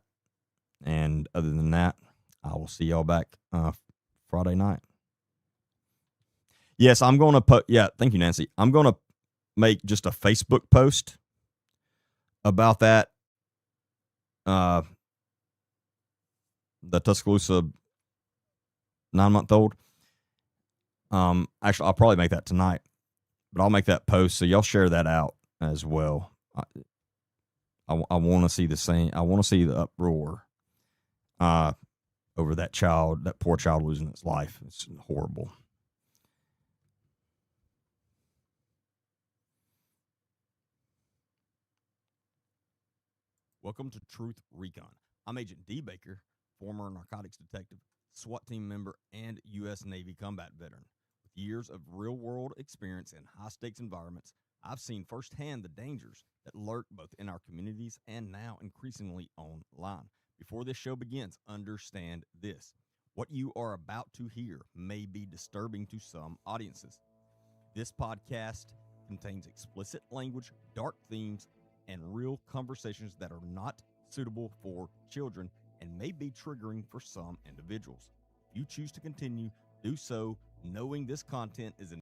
And other than that, I will see y'all back Friday night. Yes, I'm going to put. Yeah, thank you, Nancy. I'm going to make just a Facebook post about that. The Tuscaloosa 9-month-old. Actually, I'll probably make that tonight, but I'll make that post so y'all share that out as well. I want to see the same. I want to see the uproar over that child, that poor child losing its life. It's horrible. Welcome to Truth Recon. I'm Agent D. Baker, former narcotics detective, SWAT team member, and U.S. Navy combat veteran. With years of real-world experience in high-stakes environments, I've seen firsthand the dangers that lurk both in our communities and now increasingly online. Before this show begins, understand this. What you are about to hear may be disturbing to some audiences. This podcast contains explicit language, dark themes, and real conversations that are not suitable for children and may be triggering for some individuals. If you choose to continue, do so knowing this content is